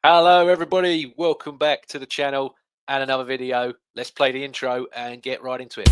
Hello everybody, welcome back to the channel and another video. Let's play the intro and get right into it.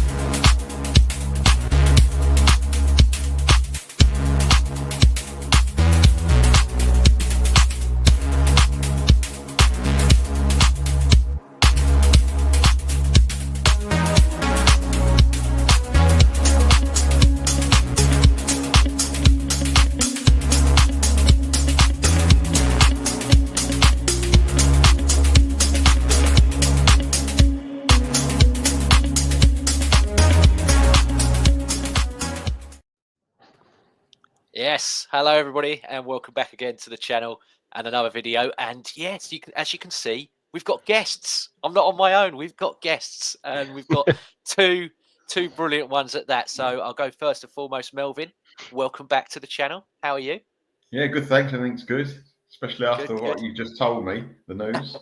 Yes, hello everybody and welcome back again to the channel and another video. And yes, as you can see, we've got guests. I'm not on my own, we've got guests and we've got two brilliant ones at that. So I'll go first and foremost. Melvyn, welcome back to the channel. How are you? Yeah, good, thanks. I think it's good, especially after Good. what you just told me, the news.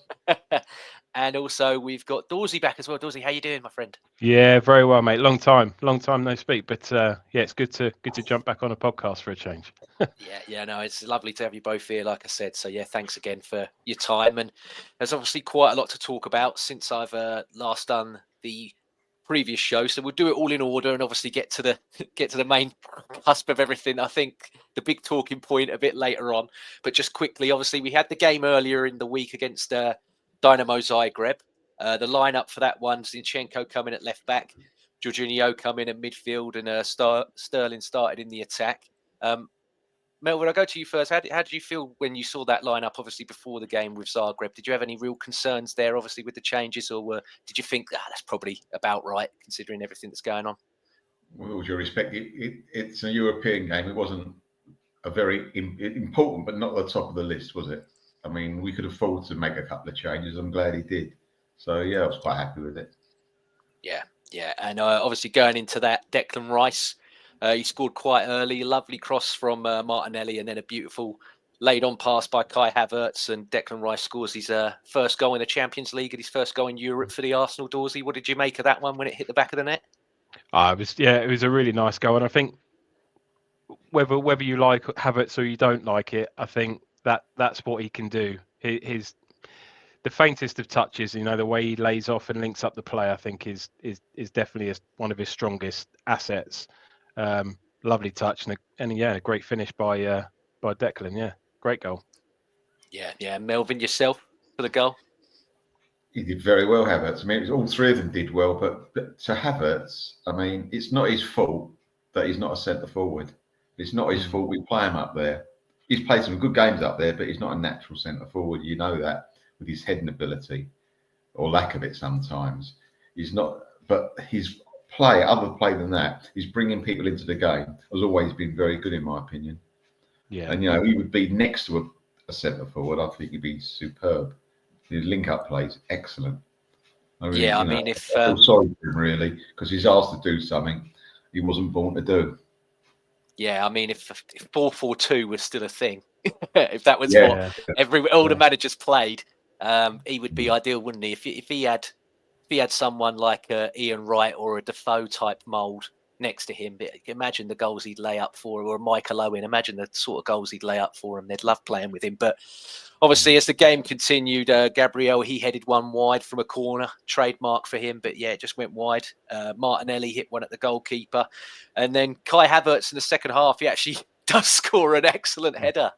And also we've got Dorsey back as well. Dorsey, how you doing, my friend? Yeah, very well, mate. Long time no speak. But yeah, it's good to jump back on a podcast for a change. No, it's lovely to have you both here, like I said. So yeah, thanks again for your time. And there's obviously quite a lot to talk about since I've last done the previous show. So we'll do it all in order and obviously get to the main cusp of everything. I think the big talking point a bit later on. But just quickly, obviously we had the game earlier in the week against Dinamo Zagreb. The lineup for that one: Zinchenko coming at left back, Jorginho coming at midfield, and Sterling started in the attack. Melvyn, I'll go to you first. How did you feel when you saw that lineup, obviously, before the game with Zagreb? Did you have any real concerns there, obviously, with the changes, or did you think that's probably about right, considering everything that's going on? With all due respect, it's a European game. It wasn't a very important, but not at the top of the list, was it? I mean, we could afford to make a couple of changes. I'm glad he did. So, yeah, I was quite happy with it. Yeah. And obviously going into that, Declan Rice, he scored quite early. Lovely cross from Martinelli, and then a beautiful laid-on pass by Kai Havertz, and Declan Rice scores his first goal in the Champions League and his first goal in Europe for the Arsenal. Dorsey, what did you make of that one when it hit the back of the net? It was a really nice goal, and I think whether you like Havertz or you don't like it, I think that's what he can do. The faintest of touches, the way he lays off and links up the play, I think is definitely one of his strongest assets. Lovely touch and a great finish by Declan. Yeah, great goal. Yeah. Melvyn, yourself for the goal? He did very well, Havertz. I mean, all three of them did well, but to Havertz, I mean, it's not his fault that he's not a centre forward. It's not his fault we play him up there. He's played some good games up there, but he's not a natural centre forward. You know that, with his heading ability or lack of it sometimes. He's not, but his play, other play than that, he's bringing people into the game, has always been very good in my opinion. Yeah. And, he would be next to a centre forward. I think he'd be superb. His link-up play is excellent. I mean, I feel sorry for him, really, because he's asked to do something he wasn't born to do. Yeah, I mean, if 4-4-2 was still a thing, if that was what all the managers played, he would be ideal, wouldn't he? If he had someone like Ian Wright or a Defoe type mould next to him, imagine the goals he'd lay up for, or Michael Owen. Imagine the sort of goals he'd lay up for him. They'd love playing with him. But obviously, as the game continued, Gabriel, he headed one wide from a corner, trademark for him. But yeah, it just went wide. Martinelli hit one at the goalkeeper, and then Kai Havertz in the second half, he actually does score an excellent header.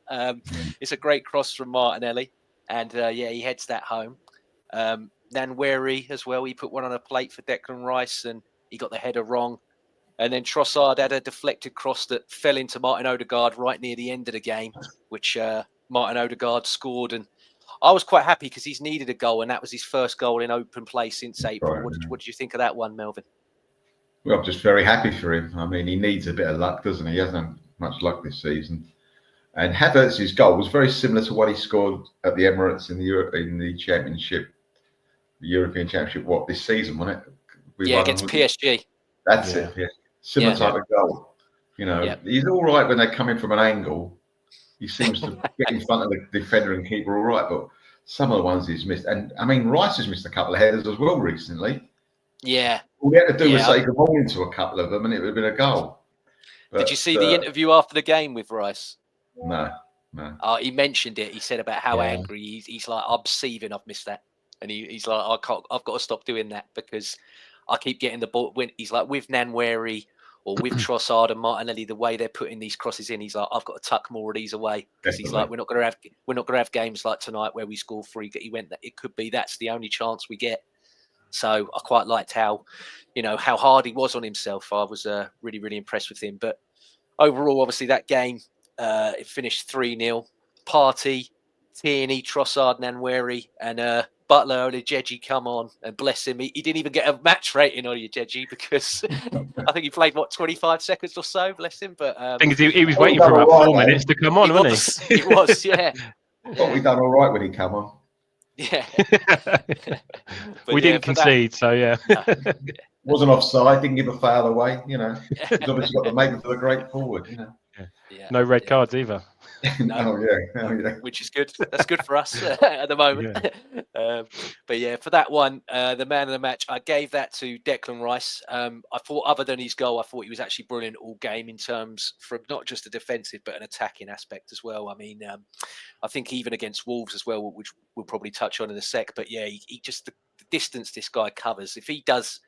It's a great cross from Martinelli, and he heads that home. Nanweri as well, he put one on a plate for Declan Rice, and he got the header wrong. And then Trossard had a deflected cross that fell into Martin Odegaard right near the end of the game, which Martin Odegaard scored. And I was quite happy because he's needed a goal, and that was his first goal in open play since April. Right. What did you think of that one, Melvyn? Well, I'm just very happy for him. I mean, he needs a bit of luck, doesn't he? He hasn't had much luck this season. And Havertz's goal was very similar to what he scored at the Emirates in the Championship, the European Championship, this season, wasn't it? Against PSG. That's it, yeah. Similar type of goal. He's all right when they come in from an angle. He seems to get in front of the defender and keeper all right, but some of the ones he's missed. And, I mean, Rice has missed a couple of headers as well recently. Yeah. All we had to do was say good morning to a couple of them, and it would have been a goal. Did you see the interview after the game with Rice? No. No. He mentioned it. He said about how angry he's like, I'm seething. I've missed that, and he's like, I've got to stop doing that because I keep getting the ball. When he's like with Nwaneri or with Trossard and Martinelli, the way they're putting these crosses in, he's like, I've got to tuck more of these away because he's like, we're not going to have games like tonight where we score 3. He went that it could be that's the only chance we get. So I quite liked how hard he was on himself. I was really, really impressed with him. But overall, obviously, that game, it finished 3-0. Partey, Tierney, Trossard, Nwaneri, and Butler Olejeji come on, and bless him. He didn't even get a match rating on Olejeji because I think he played, 25 seconds or so, bless him. But he was waiting for about 4 minutes to come on, wasn't he? He was, yeah. I thought we done all right when he come on. Yeah. We didn't concede, so yeah. No. Wasn't offside, didn't give a foul away, He's obviously got the makings of a great forward, Yeah. No red cards either. No. Oh, yeah. Which is good. That's good for us at the moment. Yeah. But yeah, for that one, the man of the match, I gave that to Declan Rice. I thought, other than his goal, I thought he was actually brilliant all game in terms from not just a defensive but an attacking aspect as well. I mean, I think even against Wolves as well, which we'll probably touch on in a sec. But yeah, he just the distance this guy covers. If he does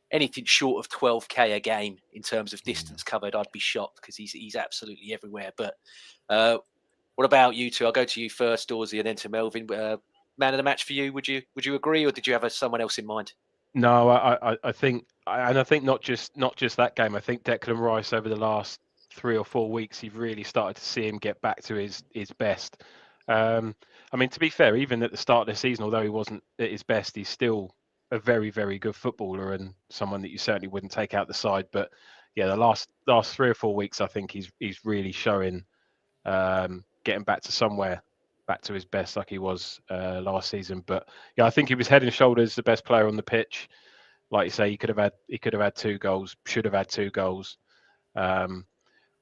anything short of 12k a game in terms of distance covered, I'd be shocked because he's absolutely everywhere. But what about you two? I'll go to you first, Dorsey, and then to Melvyn. Man of the match for you? Would you agree, or did you have someone else in mind? No, I think not just that game. I think Declan Rice over the last 3 or 4 weeks, you've really started to see him get back to his best. I mean, to be fair, even at the start of the season, although he wasn't at his best, he's still a very, very good footballer and someone that you certainly wouldn't take out the side. But yeah, the last 3 or 4 weeks, I think he's really showing, getting back to his best like he was last season. But yeah, I think he was head and shoulders the best player on the pitch. Like you say, he could have had 2 goals, should have had 2 goals. But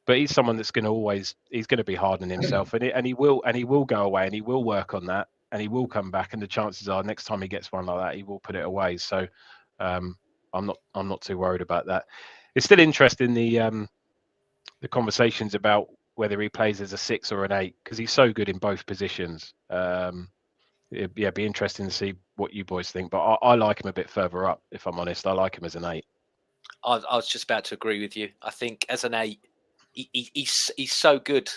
he's someone that's going to be hard on himself, and he will go away and he will work on that. And he will come back, and the chances are next time he gets one like that, he will put it away. So I'm not too worried about that. It's still interesting the conversations about whether he plays as a 6 or an 8 because he's so good in both positions. It'd be interesting to see what you boys think. But I like him a bit further up, if I'm honest. I like him as an 8. I was just about to agree with you. I think as an 8, he's so good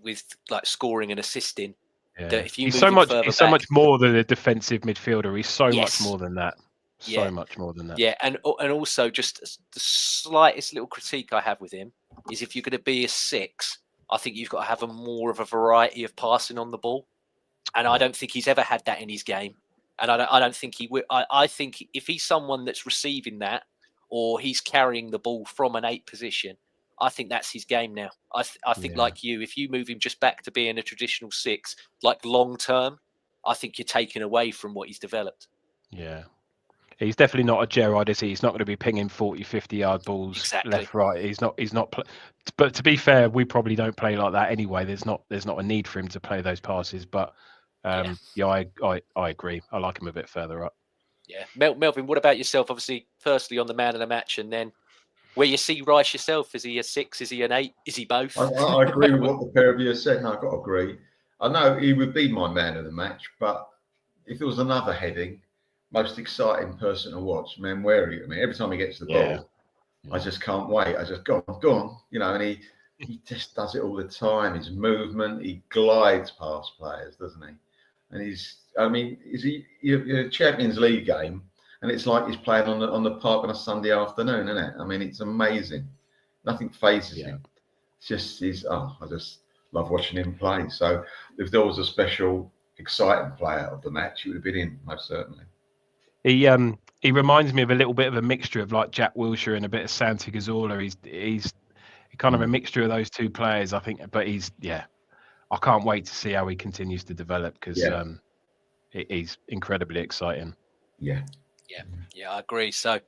with like scoring and assisting. Yeah. He's so much more than a defensive midfielder. He's so much more than that. Much more than that. Yeah, and also just the slightest little critique I have with him is if you're going to be a 6, I think you've got to have more of a variety of passing on the ball, and I don't think he's ever had that in his game, and I don't think he will. I think if he's someone that's receiving that or he's carrying the ball from an 8 position, I think that's his game now. I think like you, if you move him just back to being a traditional 6, like long term, I think you're taking away from what he's developed. Yeah. He's definitely not a Gerrard, is he? He's not going to be pinging 40, 50-yard balls left, right. He's not. But to be fair, we probably don't play like that anyway. There's not a need for him to play those passes. But I agree. I like him a bit further up. Yeah, Melvyn, what about yourself? Obviously, firstly on the man of the match, and then where you see Rice yourself. Is he a 6? Is he an 8? Is he both? I agree with what the pair of you have said. No, I've got to agree. I know he would be my man of the match, but if there was another heading, most exciting person to watch, Nwaneri. I mean, every time he gets the ball, I just can't wait. I just go on, and he just does it all the time. His movement, he glides past players, doesn't he? And is he a Champions League game, and it's like he's playing on the park on a Sunday afternoon, isn't it? I mean, it's amazing. Nothing phases him. It's just I just love watching him play. So if there was a special, exciting player of the match, it would have been him, most certainly. He reminds me of a little bit of a mixture of like Jack Wilshere and a bit of Santi Cazorla. He's kind of a mixture of those 2 players, I think. But I can't wait to see how he continues to develop because he's incredibly exciting. Yeah, I agree. So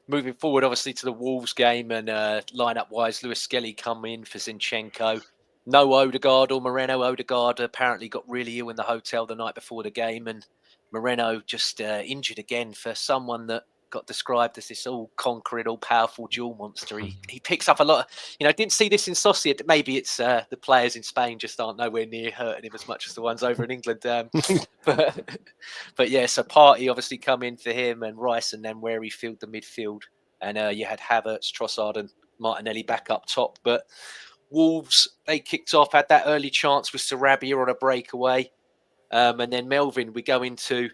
moving forward, obviously to the Wolves game, and lineup wise, Lewis Skelly come in for Zinchenko. No Odegaard or Moreno. Odegaard apparently got really ill in the hotel the night before the game, and Moreno just injured again for someone that got described as this all conquering, all powerful dual monster. He picks up a lot of, didn't see this in Sociedad. Maybe it's the players in Spain just aren't nowhere near hurting him as much as the ones over in England. But yeah, so Partey obviously come in for him and Rice, and then where he filled the midfield. And you had Havertz, Trossard and Martinelli back up top. But Wolves, they kicked off, had that early chance with Sarabia on a breakaway. And then Melvyn, we go into,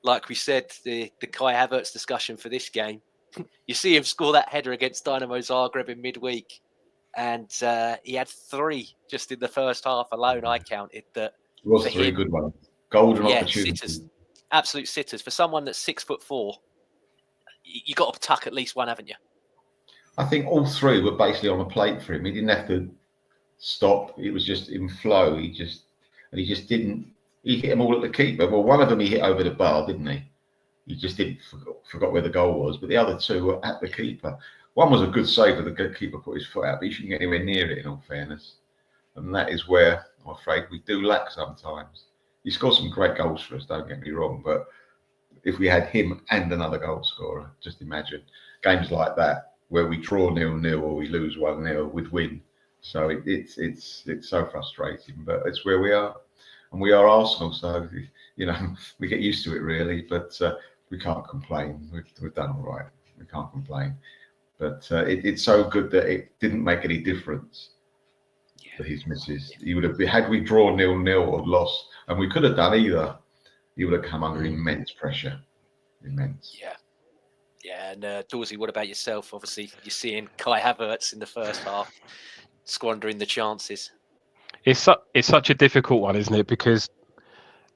like we said, the Kai Havertz discussion for this game. You see him score that header against Dinamo Zagreb in midweek. And he had 3 just in the first half alone, I counted. That it was 3 good ones. Golden opportunities. Sitters, absolute sitters. For someone that's 6'4", you got to tuck at least one, haven't you? I think all 3 were basically on a plate for him. He didn't have to stop. It was just in flow. He just didn't. He hit them all at the keeper. Well, one of them he hit over the bar, didn't he? He just didn't forgot where the goal was. But the other 2 were at the keeper. One was a good save where the keeper put his foot out, but he shouldn't get anywhere near it, in all fairness. And that is where I'm afraid we do lack sometimes. He scored some great goals for us, don't get me wrong. But if we had him and another goal scorer, just imagine games like that where we draw 0-0 or we lose 1-0, we'd win. So it's so frustrating, but it's where we are. And we are Arsenal, so, we get used to it, really. But we can't complain. We've done all right. We can't complain. But it's so good that it didn't make any difference for his misses. He would have been, had we drawn 0-0 or lost, and we could have done either, he would have come under immense pressure. Immense. Yeah. And Dorsey, what about yourself? Obviously, you're seeing Kai Havertz in the first half squandering the chances. It's such a difficult one, isn't it? Because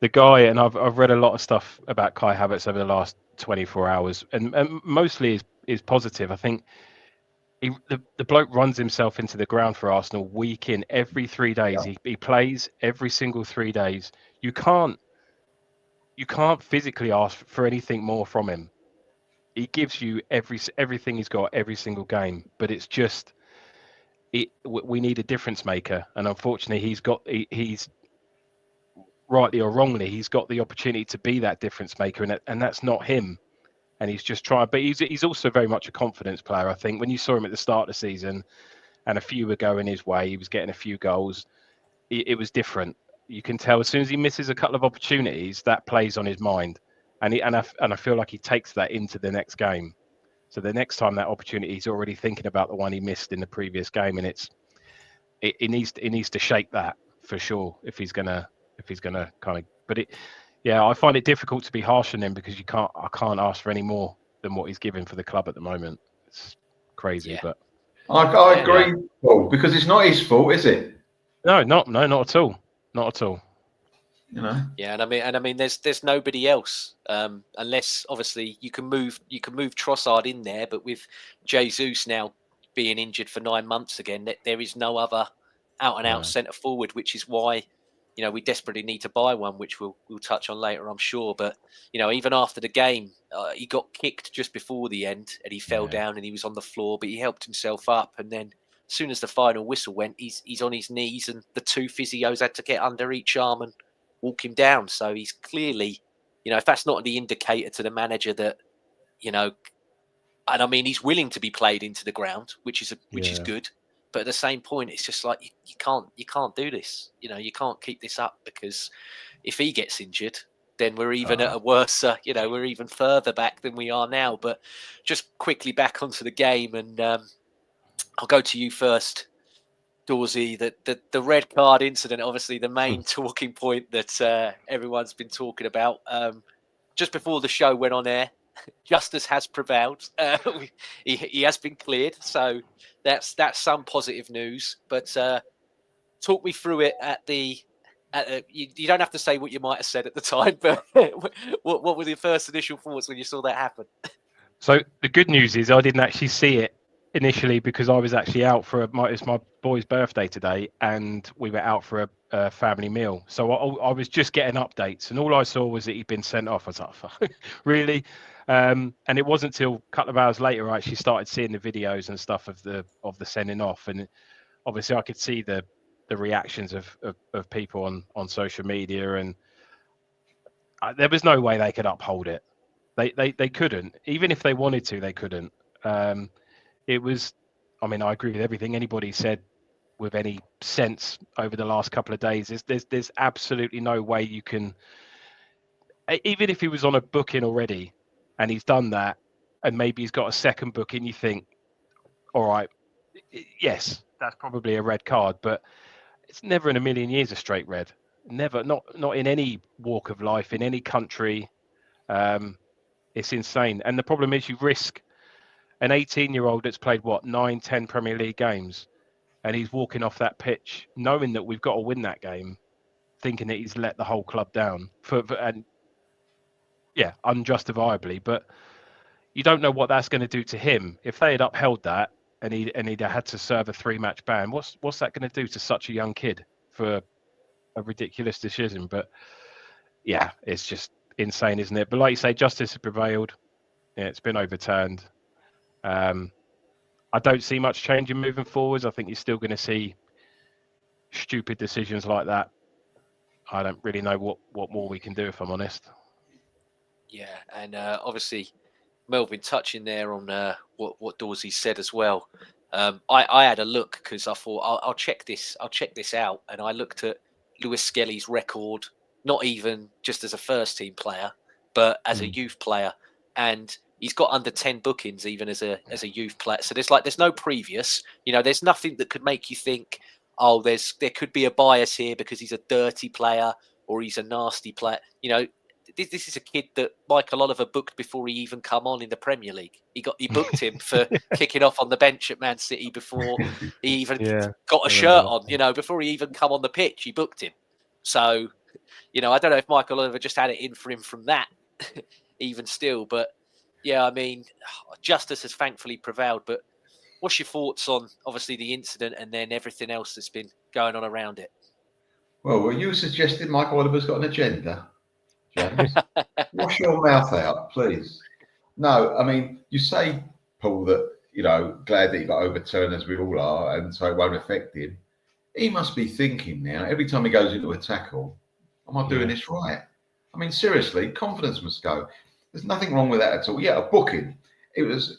the guy, and I've read a lot of stuff about Kai Havertz over the last 24 hours, and mostly is positive. I think the bloke runs himself into the ground for Arsenal week in, every 3 days. Yeah. He plays every single 3 days. You can't physically ask for anything more from him. He gives you everything he's got every single game, but it's just. We need a difference maker, and unfortunately, he's rightly or wrongly, he's got the opportunity to be that difference maker, and that's not him. And he's just trying, but he's also very much a confidence player. I think when you saw him at the start of the season, and a few were going his way, he was getting a few goals. It was different. You can tell as soon as he misses a couple of opportunities, that plays on his mind, and I feel like he takes that into the next game. So the next time that opportunity, he's already thinking about the one he missed in the previous game, and it needs to shape that for sure if he's gonna kind of. But I find it difficult to be harsh on him because I can't ask for any more than what he's giving for the club at the moment. It's crazy, but I agree. Well, because it's not his fault, is it? No, not at all. Not at all. Yeah, and I mean, there's nobody else unless obviously you can move Trossard in there, but with Jesus now being injured for 9 months again, there is no other out and out centre forward, which is why we desperately need to buy one, which we'll touch on later, I'm sure. But even after the game, he got kicked just before the end, and he fell down and he was on the floor, but he helped himself up, and then as soon as the final whistle went, he's on his knees, and the 2 physios had to get under each arm and walk him down. So he's clearly, if that's not the indicator to the manager that, and I mean, he's willing to be played into the ground, which is good. But at the same point, it's just like you can't do this. You can't keep this up, because if he gets injured, then we're even at a worse. We're even further back than we are now. But just quickly back onto the game, and I'll go to you first, Dorsey. The red card incident, obviously the main talking point that everyone's been talking about. Just before the show went on air, justice has prevailed. He has been cleared, so that's some positive news. But talk me through it you don't have to say what you might have said at the time, but what were the first initial thoughts when you saw that happen? So the good news is I didn't actually see it initially, because I was actually out for it's my boy's birthday today, and we were out for a family meal. So I was just getting updates, and all I saw was that he'd been sent off. I was like, really? And it wasn't until a couple of hours later I actually started seeing the videos and stuff of the sending off, and obviously I could see the reactions of people on social media, and there was no way they could uphold it. They couldn't. Even if they wanted to, they couldn't. It was, I mean, I agree with everything anybody said with any sense over the last couple of days. There's absolutely no way you can, even if he was on a booking already and he's done that, and maybe he's got a second booking, you think, all right, yes, that's probably a red card, but it's never in a million years a straight red. Never, not in any walk of life, in any country. It's insane. And the problem is you risk an 18-year-old that's played, 9, 10 Premier League games, and he's walking off that pitch knowing that we've got to win that game, thinking that he's let the whole club down and yeah, unjustifiably. But you don't know what that's going to do to him. If they had upheld that and he'd had to serve a 3-match ban, what's that going to do to such a young kid for a ridiculous decision? But yeah, it's just insane, isn't it? But like you say, justice has prevailed. Yeah, it's been overturned. I don't see much changing moving forwards. I think you're still going to see stupid decisions like that. I don't really know what more we can do, if I'm honest. Yeah, and obviously, Melvyn touching there on what Dorsey said as well. I had a look because I thought I'll check this. I'll check this out, and I looked at Lewis Skelly's record, not even just as a first team player, but as a youth player, and he's got under 10 bookings even as a youth player. So there's no previous. There's nothing that could make you think, oh, there could be a bias here because he's a dirty player or he's a nasty player. This is a kid that Michael Oliver booked before he even come on in the Premier League. He booked him for kicking off on the bench at Man City before he even got a shirt on. Before he even come on the pitch, he booked him. So, I don't know if Michael Oliver just had it in for him from that, even still. But yeah, I mean, justice has thankfully prevailed. But what's your thoughts on obviously the incident and then everything else that's been going on around it? Well, were you suggesting Michael Oliver's got an agenda? James, wash your mouth out, please. No, I mean, you say, Paul, that, glad that he got overturned, as we all are, and so it won't affect him. He must be thinking now, every time he goes into a tackle, am I doing this right? I mean, seriously, confidence must go. There's nothing wrong with that at all. Yeah, a booking. It was,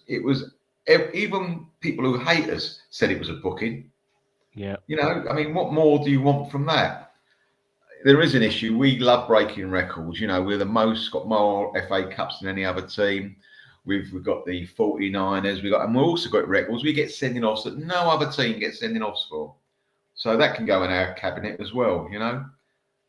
even people who hate us said it was a booking. Yeah. I mean, what more do you want from that? There is an issue. We love breaking records. We're the most, got more FA Cups than any other team. We've got the 49ers. And we've also got records. We get sending offs that no other team gets sending offs for. So that can go in our cabinet as well.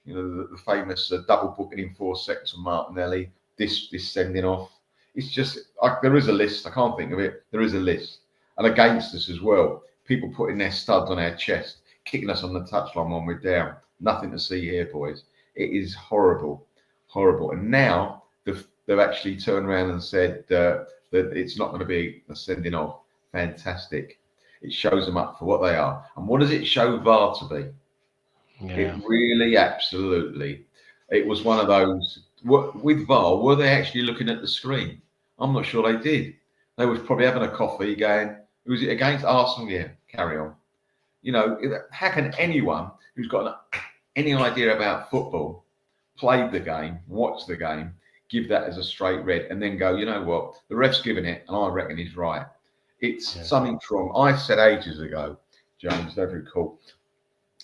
The famous double booking in 4 seconds from Martinelli. This sending off. It's just there is a list. I can't think of it. There is a list, and against us as well. People putting their studs on our chest, kicking us on the touchline when we're down. Nothing to see here, boys. It is horrible, horrible. And now they've actually turned around and said that it's not going to be a sending off. Fantastic. It shows them up for what they are. And what does it show VAR to be? Yeah. It really, absolutely. It was one of those. With VAR, were they actually looking at the screen? I'm not sure they did. They was probably having a coffee going, was it against Arsenal? Yeah, carry on. How can anyone who's got any idea about football, played the game, watched the game, give that as a straight red and then go, you know what, the ref's giving it and I reckon he's right. It's something wrong. I said ages ago, James, don't recall,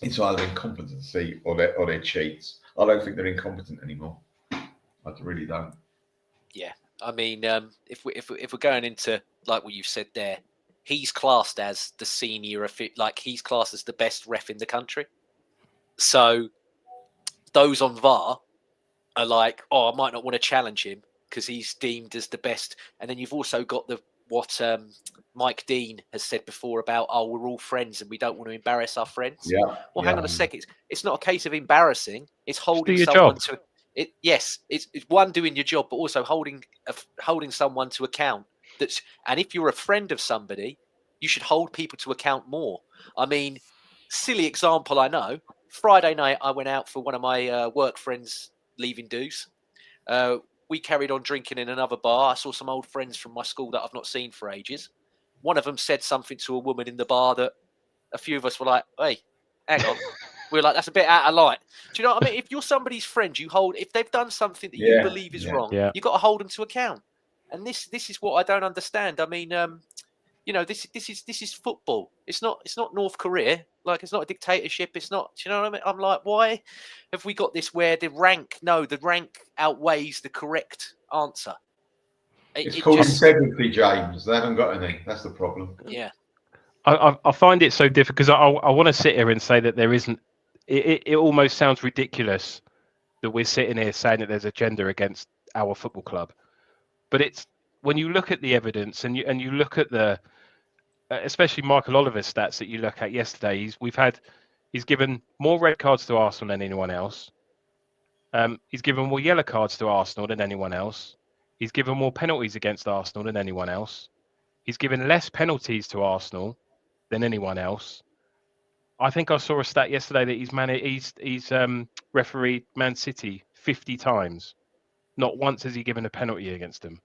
it's either incompetency or they're cheats. I don't think they're incompetent anymore. I really don't. Yeah, I mean, if we're going into like what you've said there, he's classed as the senior, like he's classed as the best ref in the country. So those on VAR are like, oh, I might not want to challenge him because he's deemed as the best. And then you've also got what Mike Dean has said before about, oh, we're all friends and we don't want to embarrass our friends. Yeah. Well, hang on a second. It's not a case of embarrassing. It's holding someone to it. Yes, it's one, doing your job, but also holding someone to account. And if you're a friend of somebody, you should hold people to account more. I mean, silly example, I know. Friday night, I went out for one of my work friends leaving dues. We carried on drinking in another bar. I saw some old friends from my school that I've not seen for ages. One of them said something to a woman in the bar that a few of us were like, hey, hang on. we're like, that's a bit out of line. Do you know what I mean? If you're somebody's friend, if they've done something that you believe is wrong, you've got to hold them to account. And this is what I don't understand. I mean, this is football. It's not North Korea. Like, it's not a dictatorship. It's not. Do you know what I mean? I'm like, why have we got this where the rank outweighs the correct answer? It's called integrity, James. They haven't got any. That's the problem. Yeah. I find it so difficult because I want to sit here and say that there isn't. It almost sounds ridiculous that we're sitting here saying that there's a agenda against our football club, but it's when you look at the evidence and you look at the, especially Michael Oliver's stats that you look at yesterday. He's given more red cards to Arsenal than anyone else. He's given more yellow cards to Arsenal than anyone else. He's given more penalties against Arsenal than anyone else. He's given less penalties to Arsenal than anyone else. I think I saw a stat yesterday that he's refereed Man City 50 times. Not once has he given a penalty against them.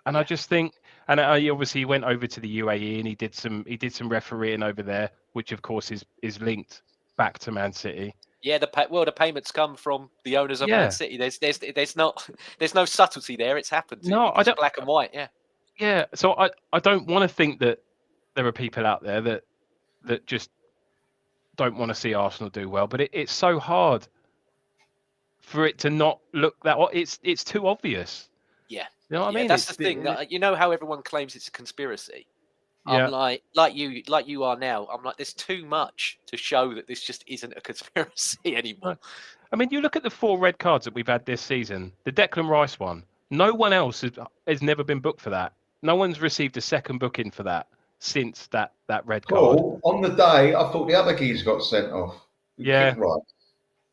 And I just think, and he obviously went over to the UAE and he did some refereeing over there, which of course is linked back to Man City. Yeah, the payments come from the owners of Man City. There's no subtlety there. It's happened. No, it's black and white. Yeah. Yeah. So I don't want to think that there are people out there that just don't want to see Arsenal do well, but it's so hard for it to not look that. It's too obvious. Yeah. You know what I mean? That's the thing. You know how everyone claims it's a conspiracy. I'm like you are now. I'm like, there's too much to show that this just isn't a conspiracy anymore. I mean, you look at the 4 red cards that we've had this season. The Declan Rice one. No one else has never been booked for that. No one's received a second booking for that since that red card. On the day, I thought the other keys got sent off. Yeah.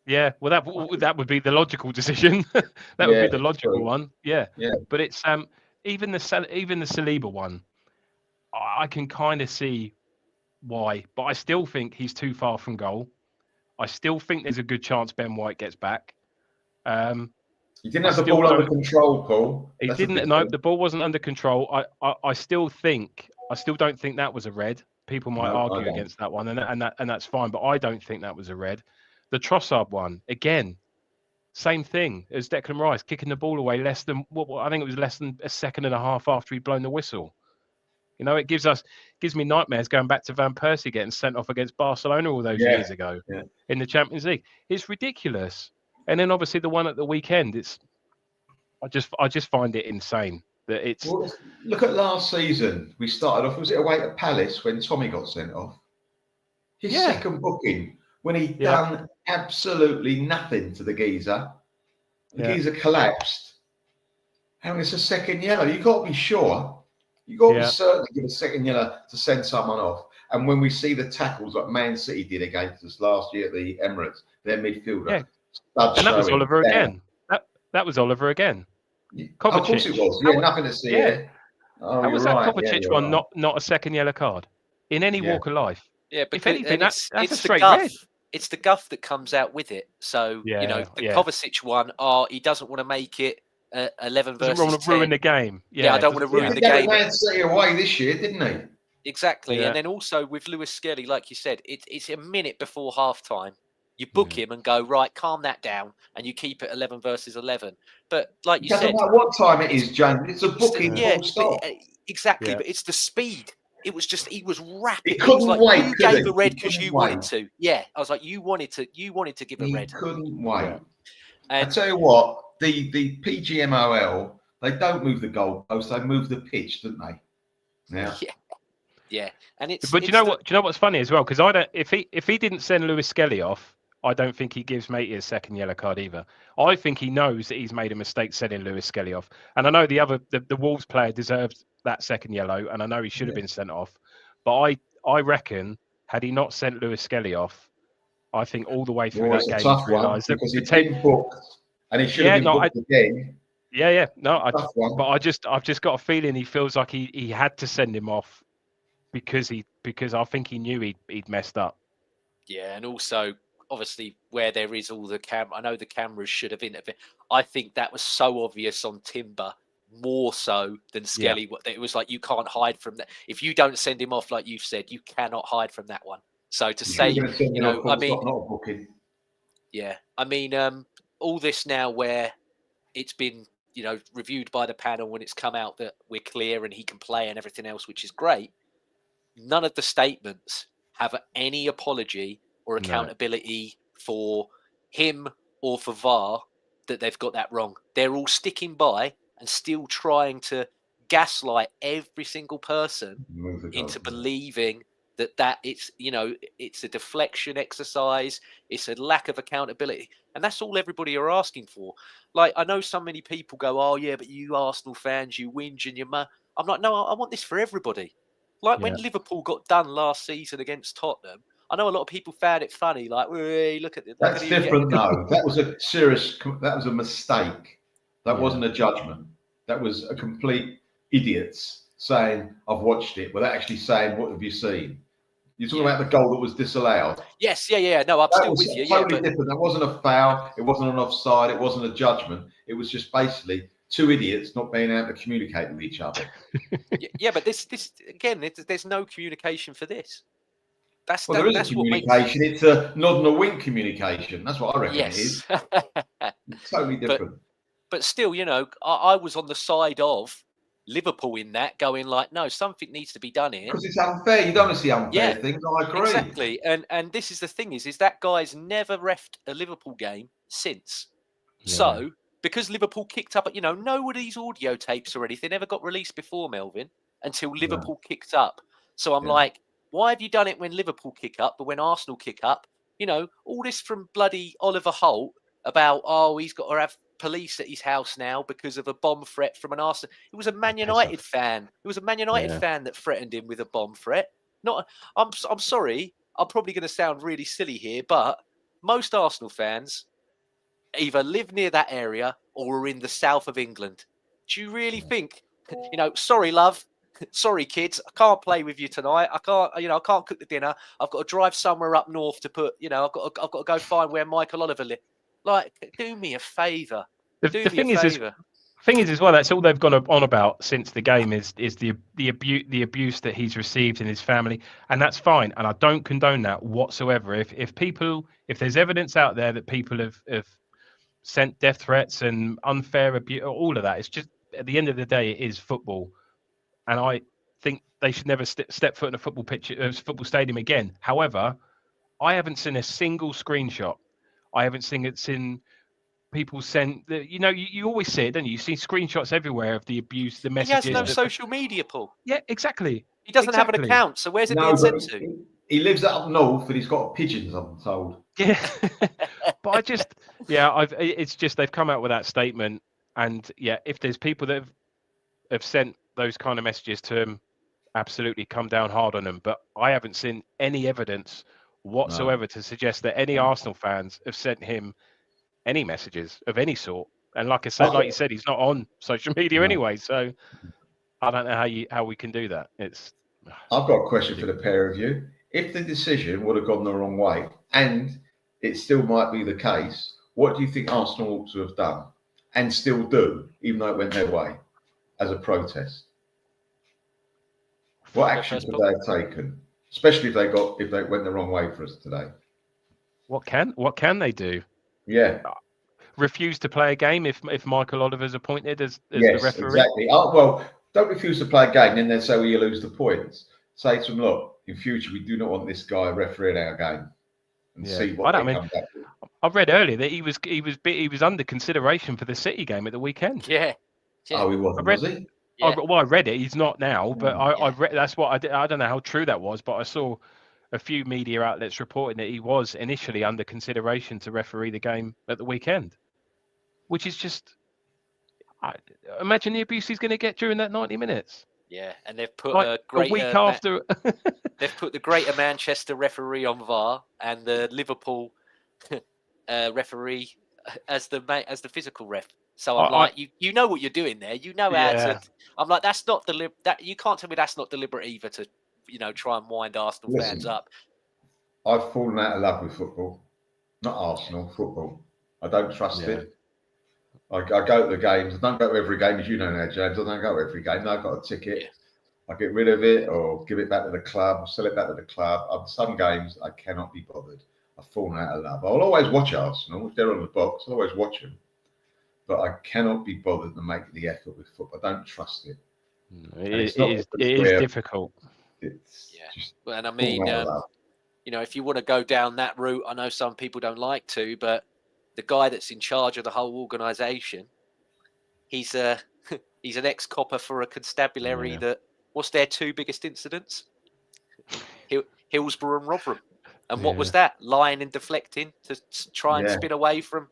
Yeah. Well, that would be the logical decision. That would be the logical one. Yeah. Yeah. But it's even the Saliba one. I can kind of see why, but I still think he's too far from goal. I still think there's a good chance Ben White gets back. He didn't have the ball under control, Paul. He didn't. No, the ball wasn't under control. I still don't think that was a red. People might argue against that one, and that's fine. But I don't think that was a red. The Trossard one, again, same thing as Declan Rice, kicking the ball away less than I think it was less than a second and a half after he'd blown the whistle. You know, it gives me nightmares going back to Van Persie getting sent off against Barcelona all those years ago in the Champions League. It's ridiculous. And then obviously the one at the weekend, I just find it insane that it's. Well, look at last season. We started off. Was it away at Palace when Tommy got sent off? His second booking when he done absolutely nothing to the geezer. The geezer collapsed, and it's a second yellow. You got to be sure. You got to be certain to give a second yellow to send someone off. And when we see the tackles like Man City did against us last year at the Emirates, their midfielder. Yeah. And that was Oliver again. That was Oliver again. Kovacic. Of course it was. Yeah, nothing to see here. How was that Kovacic one not a second yellow card in any walk of life? Yeah, but if anything, that's a straight red. Red. It's the guff that comes out with it. So the Kovacic one, he doesn't want to make it 11 versus 10. Doesn't want to ruin the game. Yeah, I don't want to ruin the game. Man City away this year, didn't he? Exactly, and then also with Lewis Skelly, like you said, it's a minute before half time. You book him and go, right, calm that down, and you keep it 11 versus 11. But like you said, doesn't matter what time it is, James. It's a booking. Exactly, but it's the speed. It was just he was rapid. He couldn't wait. You gave a red because you wanted to. Yeah, I was like, you wanted to give a red. He couldn't wait. I tell you what, the PGMOL, they don't move the goalpost, they move the pitch, don't they? Yeah. And it's. But do you know what's funny as well? Because I don't. If he didn't send Lewis Skelly off, I don't think he gives Matey a second yellow card either. I think he knows that he's made a mistake sending Lewis Skelly off, and I know the Wolves player deserved that second yellow, and I know he should have been sent off. But I reckon had he not sent Lewis Skelly off, I think all the way through that game he's realised that because he's been booked and he should have been booked again. Yeah. No, I've just got a feeling he feels like he had to send him off because I think he knew he'd messed up. Yeah, and also obviously where there is all the camera, I know the cameras should have intervened. I think that was so obvious on Timber, more so than Skelly. It was like you can't hide from that. If you don't send him off, like you've said, you cannot hide from that one. So to say, I mean, not a booking. Yeah, I mean, all this now where it's been, reviewed by the panel when it's come out that we're clear and he can play and everything else, which is great. None of the statements have any apology or accountability for him or for VAR that they've got that wrong. They're all sticking by and still trying to gaslight every single person into believing that it's a deflection exercise, it's a lack of accountability, and that's all everybody are asking for. Like, I know so many people go, oh yeah, but you Arsenal fans, you whinge and I'm like, no, I want this for everybody. Like when Liverpool got done last season against Tottenham, I know a lot of people found it funny, like, hey, look at that's different. No, that was a mistake. That wasn't a judgment. That was a complete idiots saying, I've watched it, without actually saying, what have you seen? You're talking about the goal that was disallowed. Yes, yeah. No, I'm still with you. Totally different. That wasn't a foul. It wasn't an offside. It wasn't a judgment. It was just basically two idiots not being able to communicate with each other. But this again, there's no communication for this. There is a communication. It's a nod and a wink communication. That's what I reckon it is. It's totally different. But still, I was on the side of Liverpool in that, going like, no, something needs to be done here. Because it's unfair. You don't want to see unfair things. I agree. Exactly. And this is the thing is that guy's never refed a Liverpool game since. Yeah. So, because Liverpool kicked up, no of these audio tapes or anything ever got released before, Melvyn, until Liverpool kicked up. So I'm like, why have you done it when Liverpool kick up, but when Arsenal kick up? All this from bloody Oliver Holt about, he's got to have police at his house now because of a bomb threat from an Arsenal. It was a Man United fan. It was a Man United fan that threatened him with a bomb threat. I'm sorry. I'm probably going to sound really silly here, but most Arsenal fans either live near that area or are in the south of England. Do you really think, sorry, love, sorry, kids, I can't play with you tonight. I can't cook the dinner. I've got to drive somewhere up north to put, I've got to go find where Michael Oliver lives. Like, do me a favour. The thing is as well, that's all they've gone on about since the game is the abuse that he's received in his family, and that's fine, and I don't condone that whatsoever. If there's evidence out there that people have sent death threats and unfair abuse, all of that, it's just at the end of the day, it is football, and I think they should never step foot in a football stadium again. However, I haven't seen a single screenshot. I haven't seen people send. You always see it, don't you? You see screenshots everywhere of the abuse, the messages. He has no social media, Paul. Yeah, exactly. He doesn't have an account, so where's it being sent to? He lives up north, and he's got pigeons, I'm told. Yeah, but it's just they've come out with that statement, and if there's people that have sent those kind of messages to him, absolutely come down hard on them. But I haven't seen any evidence whatsoever to suggest that any Arsenal fans have sent him any messages of any sort. And like you said, he's not on social media anyway. So I don't know how we can do that. I've got a question for the pair of you. If the decision would have gone the wrong way, and it still might be the case, what do you think Arsenal ought to have done and still do, even though it went their way, as a protest? What actions would they have taken? Especially if they went the wrong way for us today. What can they do? Yeah. Refuse to play a game if Michael Oliver's appointed as the referee? Exactly. Well, don't refuse to play a game, then they'll say, well, you lose the points. Say to them, look, in future, we do not want this guy refereeing our game. And see what they come back with. I've read earlier that he was under consideration for the City game at the weekend. Yeah. Oh, he wasn't, was he? Yeah. I read it. He's not now, but I read. That's what I did. I don't know how true that was, but I saw a few media outlets reporting that he was initially under consideration to referee the game at the weekend, which is just. Imagine the abuse he's going to get during that 90 minutes. Yeah, and they've put a week after. They've put the Greater Manchester referee on VAR and the Liverpool referee as the physical ref. So I'm you know what you're doing there. You know how to. I'm like, that's not that you can't tell me that's not deliberate either to, try and wind Arsenal fans up. I've fallen out of love with football, not Arsenal football. I don't trust it. I go to the games. I don't go to every game, as you know now, James. I don't go to every game. No, I've got a ticket. I get rid of it or give it back to the club or sell it back to the club. On some games, I cannot be bothered. I've fallen out of love. I'll always watch Arsenal. If they're on the box, I'll always watch them. But I cannot be bothered to make the effort with football. I don't trust it. It is difficult. It's just and I mean, if you want to go down that route, I know some people don't like to, but the guy that's in charge of the whole organisation, he's an ex-copper for a constabulary that, what's their two biggest incidents? Hillsborough and Rotherham. And what was that? Lying and deflecting to try and spin away from.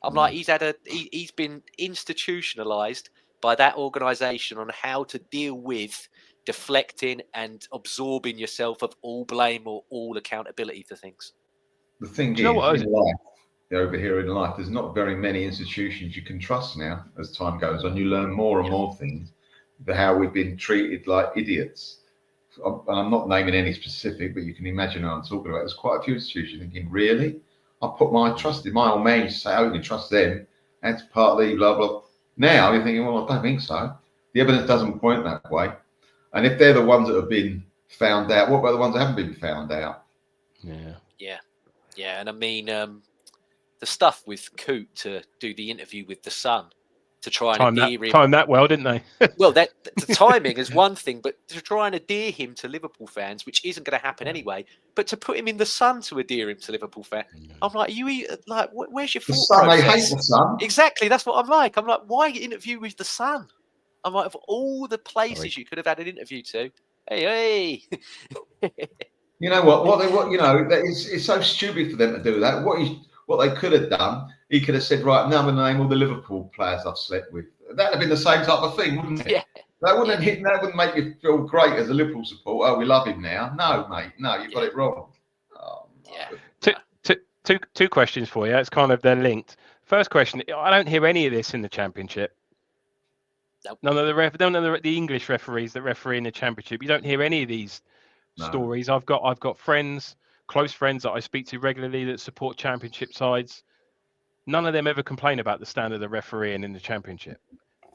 I'm like, he's been institutionalized by that organisation on how to deal with deflecting and absorbing yourself of all blame or all accountability for things. The thing is, in life, over here in life, there's not very many institutions you can trust now. As time goes on, you learn more and more things. How we've been treated like idiots. I'm not naming any specific, but you can imagine what I'm talking about. There's quite a few institutions thinking, really? I put my trust in my old man. You say, oh, you can trust them. That's partly blah, blah. Now you're thinking, well, I don't think so. The evidence doesn't point that way. And if they're the ones that have been found out, what about the ones that haven't been found out? Yeah. And I mean, the stuff with Coot to do the interview with The Sun to try and endear him. Timed that well, didn't they? Well, the timing is one thing, but to try and endear him to Liverpool fans, which isn't going to happen anyway, but to put him in The Sun to endear him to Liverpool fans, I'm like, where's your thought process? They hate The Sun. Exactly, that's what I'm like. I'm like, why interview with The Sun? I'm like, of all the places you could have had an interview to, hey. You know what? It's so stupid for them to do that. What they could have done, he could have said, right, now I'm going to name all the Liverpool players I've slept with. That'd have been the same type of thing, wouldn't it? Yeah. That wouldn't make you feel great as a Liverpool supporter. Oh, we love him now. No, mate. No, you've got it wrong. Oh, Two questions for you. It's kind of, they're linked. First question, I don't hear any of this in the Championship. Nope. None of the English referees that referee in the Championship. You don't hear any of these stories. I've got friends, close friends that I speak to regularly that support Championship sides. None of them ever complain about the standard of refereeing in the Championship.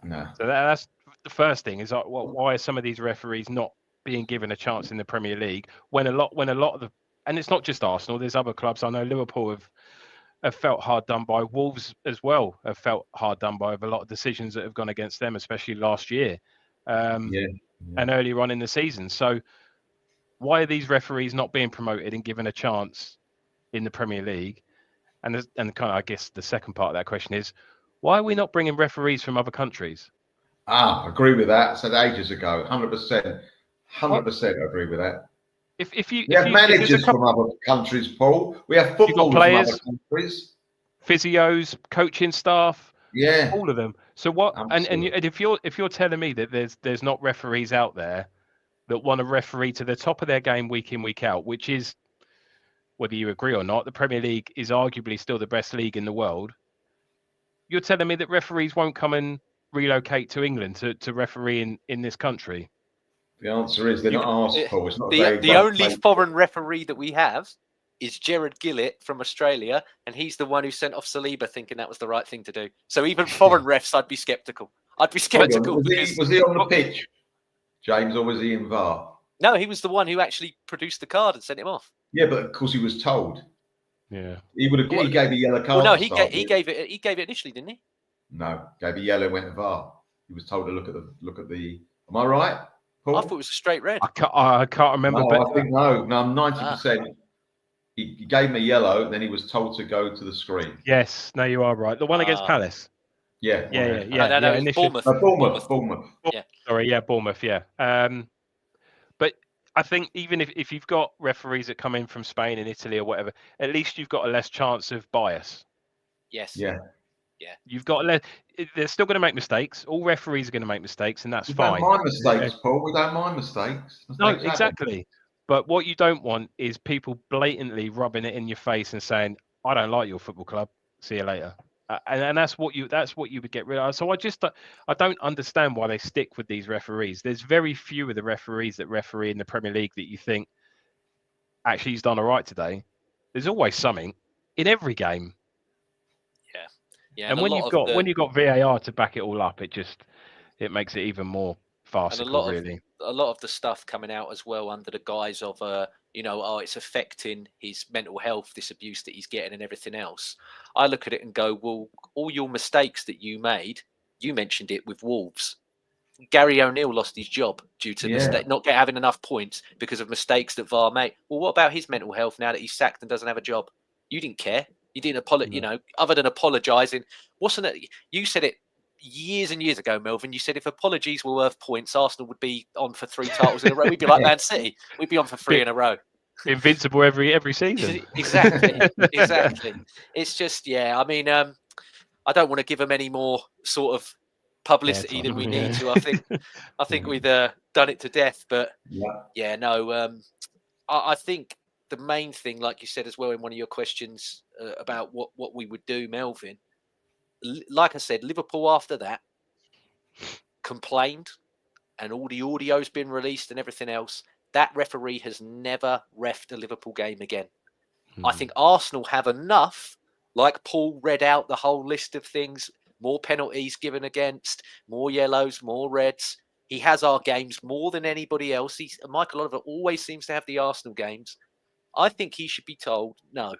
No. So that's the first thing. Is like, why are some of these referees not being given a chance in the Premier League when a lot of the, and it's not just Arsenal. There's other clubs. I know Liverpool have felt hard done by. Wolves as well have felt hard done by with a lot of decisions that have gone against them, especially last year and earlier on in the season. So why are these referees not being promoted and given a chance in the Premier League? And kind of, I guess the second part of that question is, why are we not bringing referees from other countries? I agree with that. I said ages ago, 100%. 100% agree with that. We have managers from other countries, Paul. We have footballers from other countries. Physios, coaching staff, all of them. So what? Absolutely. And if you're telling me that there's not referees out there that want to referee to the top of their game week in, week out, which is, whether you agree or not, the Premier League is arguably still the best league in the world. You're telling me that referees won't come and relocate to England to referee in this country? The answer is they're not asked for. It's not the only foreign referee that we have is Gerard Gillett from Australia, and he's the one who sent off Saliba thinking that was the right thing to do. So even foreign refs, I'd be sceptical. Was he on the pitch, James, or was he in VAR? No, he was the one who actually produced the card and sent him off. Yeah, but of course he was told. Yeah, he would have. He gave a yellow card. Well, no, he gave it. He gave it initially, didn't he? No, gave a yellow. Went to VAR. He was told to look at the. Am I right, Paul? I thought it was a straight red. I can't remember. No, I think no. I'm 90%. He gave him a yellow. Then he was told to go to the screen. Yes, no, you are right. The one against Palace. Yeah. No, Bournemouth. Bournemouth. Yeah. Sorry, Bournemouth. Yeah. But I think even if you've got referees that come in from Spain and Italy or whatever, at least you've got a less chance of bias. Yes. Yeah. You've got less. They're still going to make mistakes. All referees are going to make mistakes, and that's fine. We don't mind mistakes, Paul. We don't mind mistakes. No, exactly. But what you don't want is people blatantly rubbing it in your face and saying, "I don't like your football club. See you later." And that's what you would get rid of. So I don't understand why they stick with these referees. There's very few of the referees that referee in the Premier League that you think actually he's done all right today. There's always something in every game. Yeah. And when you've got VAR to back it all up, it makes it even more farcical, really. the stuff coming out as well under the guise of it's affecting his mental health, this abuse that he's getting and everything else. I look at it and go, well, all your mistakes that you made, you mentioned it with Wolves. Gary O'Neill lost his job due to not having enough points because of mistakes that VAR made. Well, what about his mental health now that he's sacked and doesn't have a job? You didn't care. You didn't apologize. Other than apologising, wasn't it? You said it years and years ago, Melvyn. You said if apologies were worth points, Arsenal would be on for 3 titles in a row. We'd be like Man City. We'd be on for 3 in a row. Invincible every season. Exactly. It's just, I mean, I don't want to give them any more sort of publicity than we need to. I think we've done it to death. But I think the main thing, like you said as well in one of your questions about what we would do, Melvyn, like I said, Liverpool after that complained and all the audio's been released and everything else. That referee has never reffed a Liverpool game again. I think Arsenal have enough, like Paul read out the whole list of things, more penalties given against, more yellows, more reds. He has our games more than anybody else. Michael Oliver always seems to have the Arsenal games. I think he should be told, no.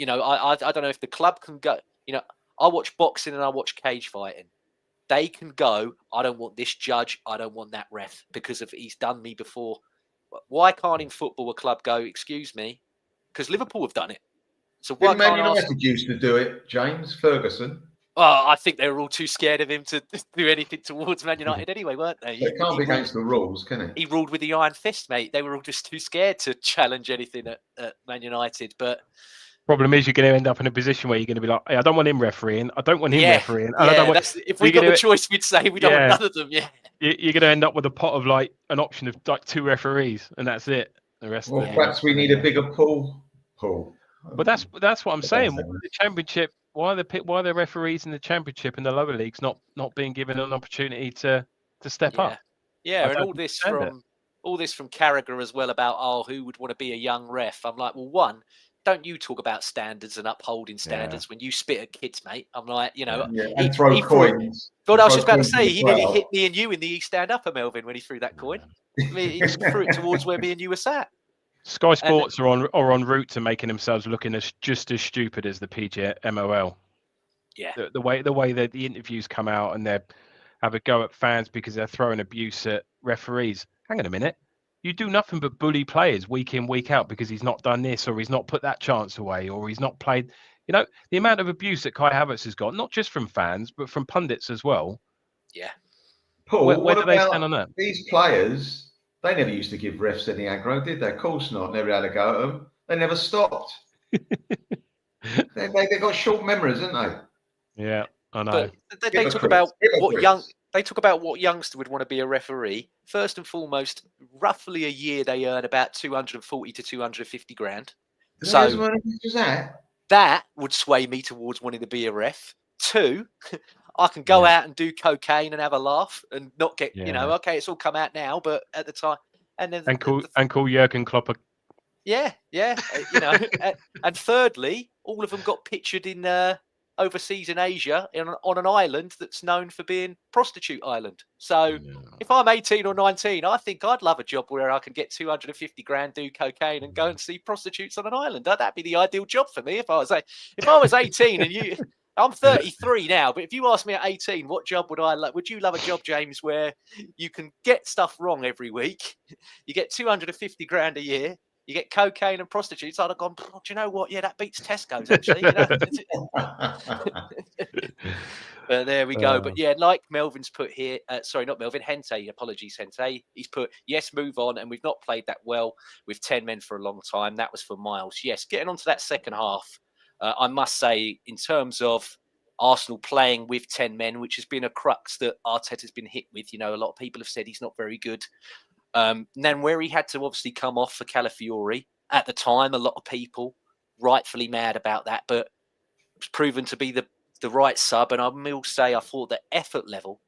I don't know if the club can go, I watch boxing and I watch cage fighting. They can go, I don't want this judge, I don't want that ref because of he's done me before. Why can't in football a club go, excuse me? Because Liverpool have done it. So why can't Man United used to do it, James Ferguson? Oh, I think they were all too scared of him to do anything towards Man United anyway, weren't they? It can't be against the rules, can it? He ruled with the iron fist, mate. They were all just too scared to challenge anything at Man United. But problem is, you're going to end up in a position where you're going to be like, hey, I don't want him refereeing. I don't want him refereeing. And I don't want... If we got the choice, we'd say we don't want none of them. Yeah, you're going to end up with a pot of like an option of like 2 referees, and that's it. The rest. Well, perhaps we need a bigger pool. But that's what I'm saying. The Championship. Why are the referees in the Championship and the lower leagues not being given an opportunity to step up? Yeah, and all this from Carragher as well about who would want to be a young ref. I'm like, well, one, don't you talk about standards and upholding standards when you spit at kids, mate? I'm like, and throw coins. God, I was just about to say he nearly hit me and you in the stand upper, Melvyn, when he threw that coin. I mean, he just threw it towards where me and you were sat. Sky Sports are en route to making themselves looking just as stupid as the PGMOL. Yeah, the way that the interviews come out and they have a go at fans because they're throwing abuse at referees. Hang on a minute, you do nothing but bully players week in week out because he's not done this or he's not put that chance away or he's not played. The amount of abuse that Kai Havertz has got, not just from fans but from pundits as well. Yeah, Paul, where do they stand on that? These players. They never used to give refs any aggro, did they? Of course not. Never had a go at them. They never stopped. they got short memories, didn't they? Yeah, I know. But they talk about what youngster would want to be a referee. First and foremost, roughly a year they earn about 240 to 250 grand. So that would sway me towards wanting to be a ref. 2, I can go out and do cocaine and have a laugh and not get, okay, it's all come out now, but at the time, and call Jurgen Klopp. And thirdly, all of them got pictured in overseas in Asia on an island that's known for being prostitute island. So if I'm 18 or 19, I think I'd love a job where I can get 250 grand, do cocaine, and go and see prostitutes on an island. That'd be the ideal job for me if I was 18 and you. I'm 33 now, but if you asked me at 18, what job would I like? Would you love a job, James, where you can get stuff wrong every week? You get 250 grand a year. You get cocaine and prostitutes. I'd have gone, do you know what? Yeah, that beats Tesco's, actually. But there we go. But yeah, like Melvin's put here, sorry, not Melvyn, Hente, apologies, Hente. He's put, yes, move on. And we've not played that well with 10 men for a long time. That was for Miles. Yes, getting on to that second half. I must say, in terms of Arsenal playing with 10 men, which has been a crux that Arteta's been hit with, a lot of people have said he's not very good. Then where he had to obviously come off for Calafiori, at the time, a lot of people rightfully mad about that, but it's proven to be the right sub. And I will say I thought the effort level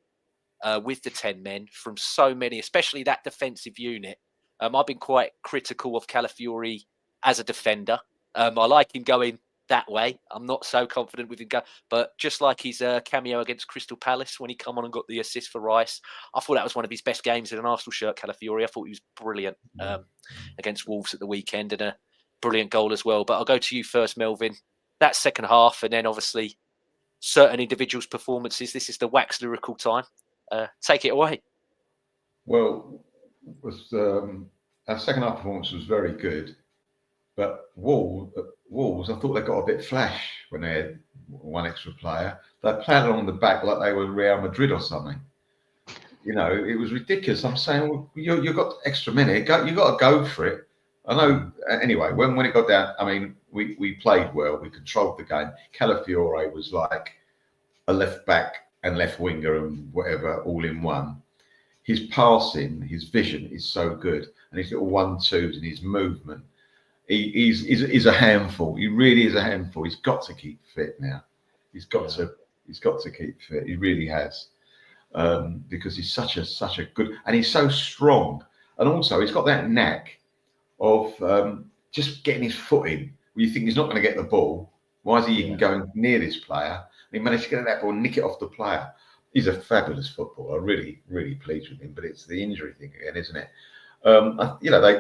with the 10 men from so many, especially that defensive unit. I've been quite critical of Calafiori as a defender. I like him going that way. I'm not so confident with him. But just like his cameo against Crystal Palace when he come on and got the assist for Rice, I thought that was one of his best games in an Arsenal shirt, Calafiori. I thought he was brilliant against Wolves at the weekend, and a brilliant goal as well. But I'll go to you first, Melvyn. That second half, and then obviously certain individuals' performances. This is the wax lyrical time. Take it away. Well, our second half performance was very good, but Wolves, I thought they got a bit flash when they had one extra player. They played along the back like they were Real Madrid or something. You know, it was ridiculous. I'm saying, well, you got extra minute. You got to go for it. I know. Anyway, when it got down, I mean, we played well. We controlled the game. Calafiore was like a left back and left winger and whatever all in one. His passing, his vision is so good, and his little 1-2s and his movement. He's a handful. He really is a handful. He's got to keep fit now. He's got to keep fit. He really has, because he's such a good, and he's so strong, and also he's got that knack of just getting his foot in. Where you think he's not going to get the ball. Why is he even going near this player? And he managed to get that ball, nick it off the player. He's a fabulous footballer. Really, really pleased with him. But it's the injury thing again, isn't it?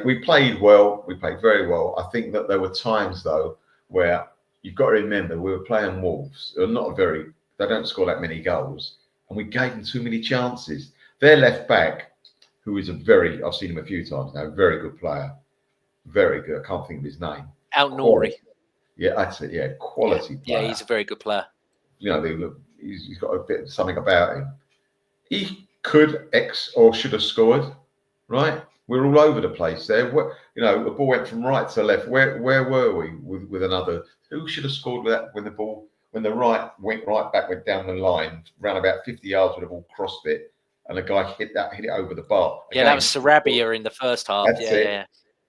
We played well. We played very well. I think that there were times though where you've got to remember we were playing Wolves. They don't score that many goals, and we gave them too many chances. Their left back, who is I've seen him a few times now, very good player, very good. I can't think of his name. Al-Nouri. Yeah, that's it. Yeah, quality player. Yeah, he's a very good player. You know, he's got a bit of something about him. He could or should have scored, right? We're all over the place there. You know, the ball went from right to left. Where were we with another? Who should have scored with that when the right went down the line, ran about 50 yards with the ball crossed it, and the guy hit it over the bar. Yeah, that was Sarabia in the first half. Yeah.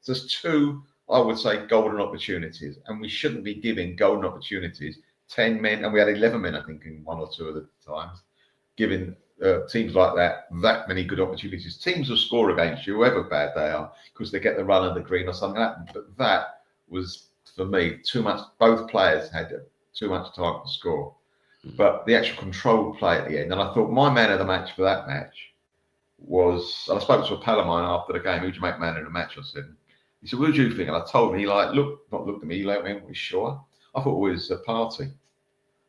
There's two, I would say, golden opportunities, and we shouldn't be giving golden opportunities 10 men, and we had 11 men, I think, in one or two of the times, giving teams like that many good opportunities. Teams will score against you, however bad they are, because they get the run of the green or something like that. But that was, for me, too much. Both players had too much time to score. But the actual controlled play at the end, and I thought my man of the match for that match was, I spoke to a pal of mine after the game, who'd you make man of the match? I said, he said, what did you think? And I told him, he not looked at me, he looked at me, was sure. I thought it was a party.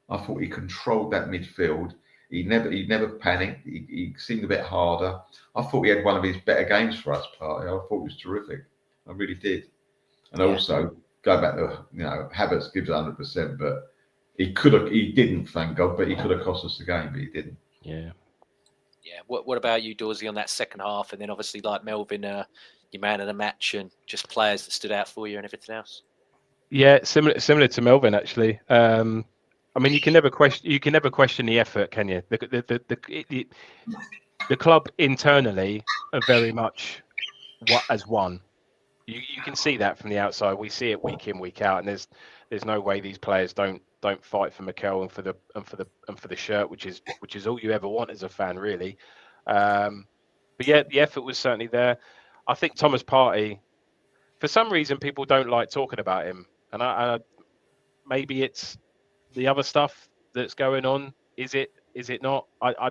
I thought he controlled that midfield. He never panicked. He seemed a bit harder. I thought he had one of his better games for us, Party. I thought it was terrific. I really did. And also, go back to, Havertz gives 100%, but he didn't, thank God, but he could have cost us the game, but he didn't. Yeah. Yeah. What about you, Dorsey, on that second half? And then obviously, like Melvyn, your man of the match, and just players that stood out for you and everything else. Yeah, similar to Melvyn actually. I mean, you can never question the effort, can you? The club internally are very much as one. You can see that from the outside. We see it week in, week out, and there's no way these players don't fight for Mikel and for the shirt, which is all you ever want as a fan, really. But yeah, the effort was certainly there. I think Thomas Partey, for some reason, people don't like talking about him, and maybe it's the other stuff that's going on. Is it not? I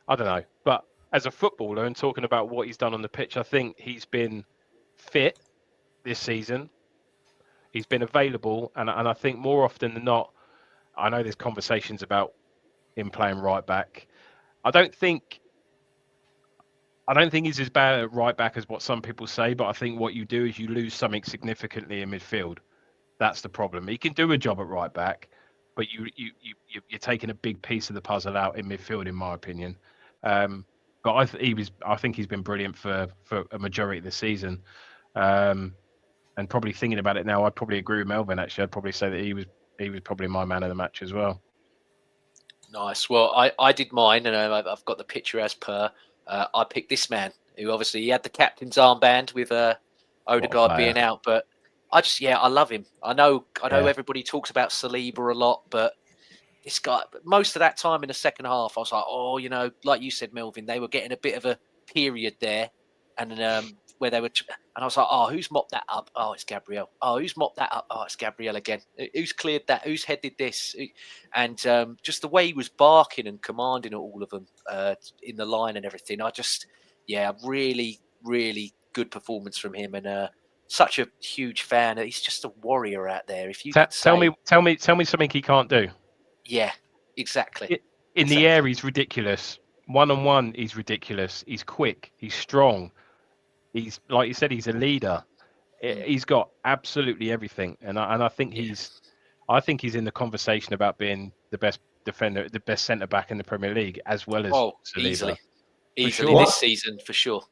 don't know. But as a footballer and talking about what he's done on the pitch, I think he's been fit this season. He's been available, and I think more often than not, I know there's conversations about him playing right back. I don't think he's as bad at right back as what some people say, but I think what you do is you lose something significantly in midfield. That's the problem. He can do a job at right back, but you're taking a big piece of the puzzle out in midfield, in my opinion. But I think he's been brilliant for a majority of the season. And probably thinking about it now, I'd probably agree with Melvyn. Actually, I'd probably say that he was probably my man of the match as well. Nice. Well, I did mine, and I've got the picture as per. I picked this man, who obviously he had the captain's armband with Odegaard being out, but I love him. I know everybody talks about Saliba a lot, but this guy, most of that time in the second half, I was like, like you said, Melvyn, they were getting a bit of a period there, and where they were, and I was like, oh, who's mopped that up? Oh, it's Gabriel. Oh, who's mopped that up? Oh, it's Gabriel again. Who's cleared that? Who's headed this? And just the way he was barking and commanding all of them in the line and everything. Really, really good performance from him, and such a huge fan. He's just a warrior out there. If you tell me something he can't do. Yeah, exactly. In the air, he's ridiculous. One-on-one, he's ridiculous. He's quick. He's strong. He's, like you said, he's a leader. He's got absolutely everything, and I think he's in the conversation about being the best defender, the best centre back in the Premier League, as well as easily sure. This season for sure.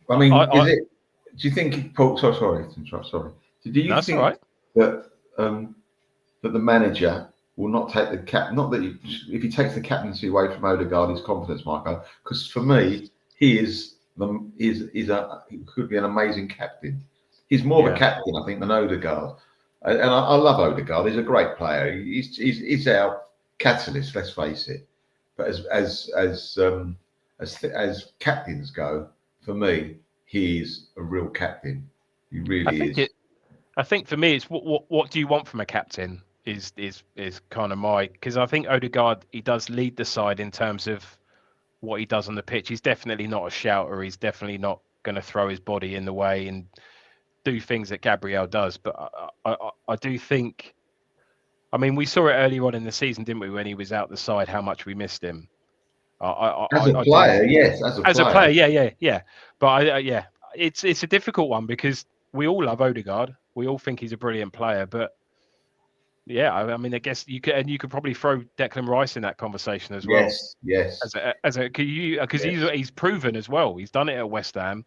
I mean, do you think Paul? Sorry. Do you think that that the manager will not take the cap? Not that if he takes the captaincy away from Odegaard, his confidence might go. Because for me, he could be an amazing captain. He's more of a captain, I think, than Odegaard. And I love Odegaard. He's a great player. He's our catalyst. Let's face it. But as captains go, for me, he's a real captain. He really is. I think for me, it's what do you want from a captain? Is kind of because I think Odegaard, he does lead the side in terms of what he does on the pitch. He's definitely not a shouter. He's definitely not going to throw his body in the way and do things that Gabriel does. But I do think, I mean, we saw it earlier on in the season, didn't we, when he was out the side, how much we missed him. As a player, yeah. But it's a difficult one because we all love Odegaard. We all think he's a brilliant player, but yeah, I mean, I guess you could probably throw Declan Rice in that conversation as well. Yes. Because he's proven as well. He's done it at West Ham.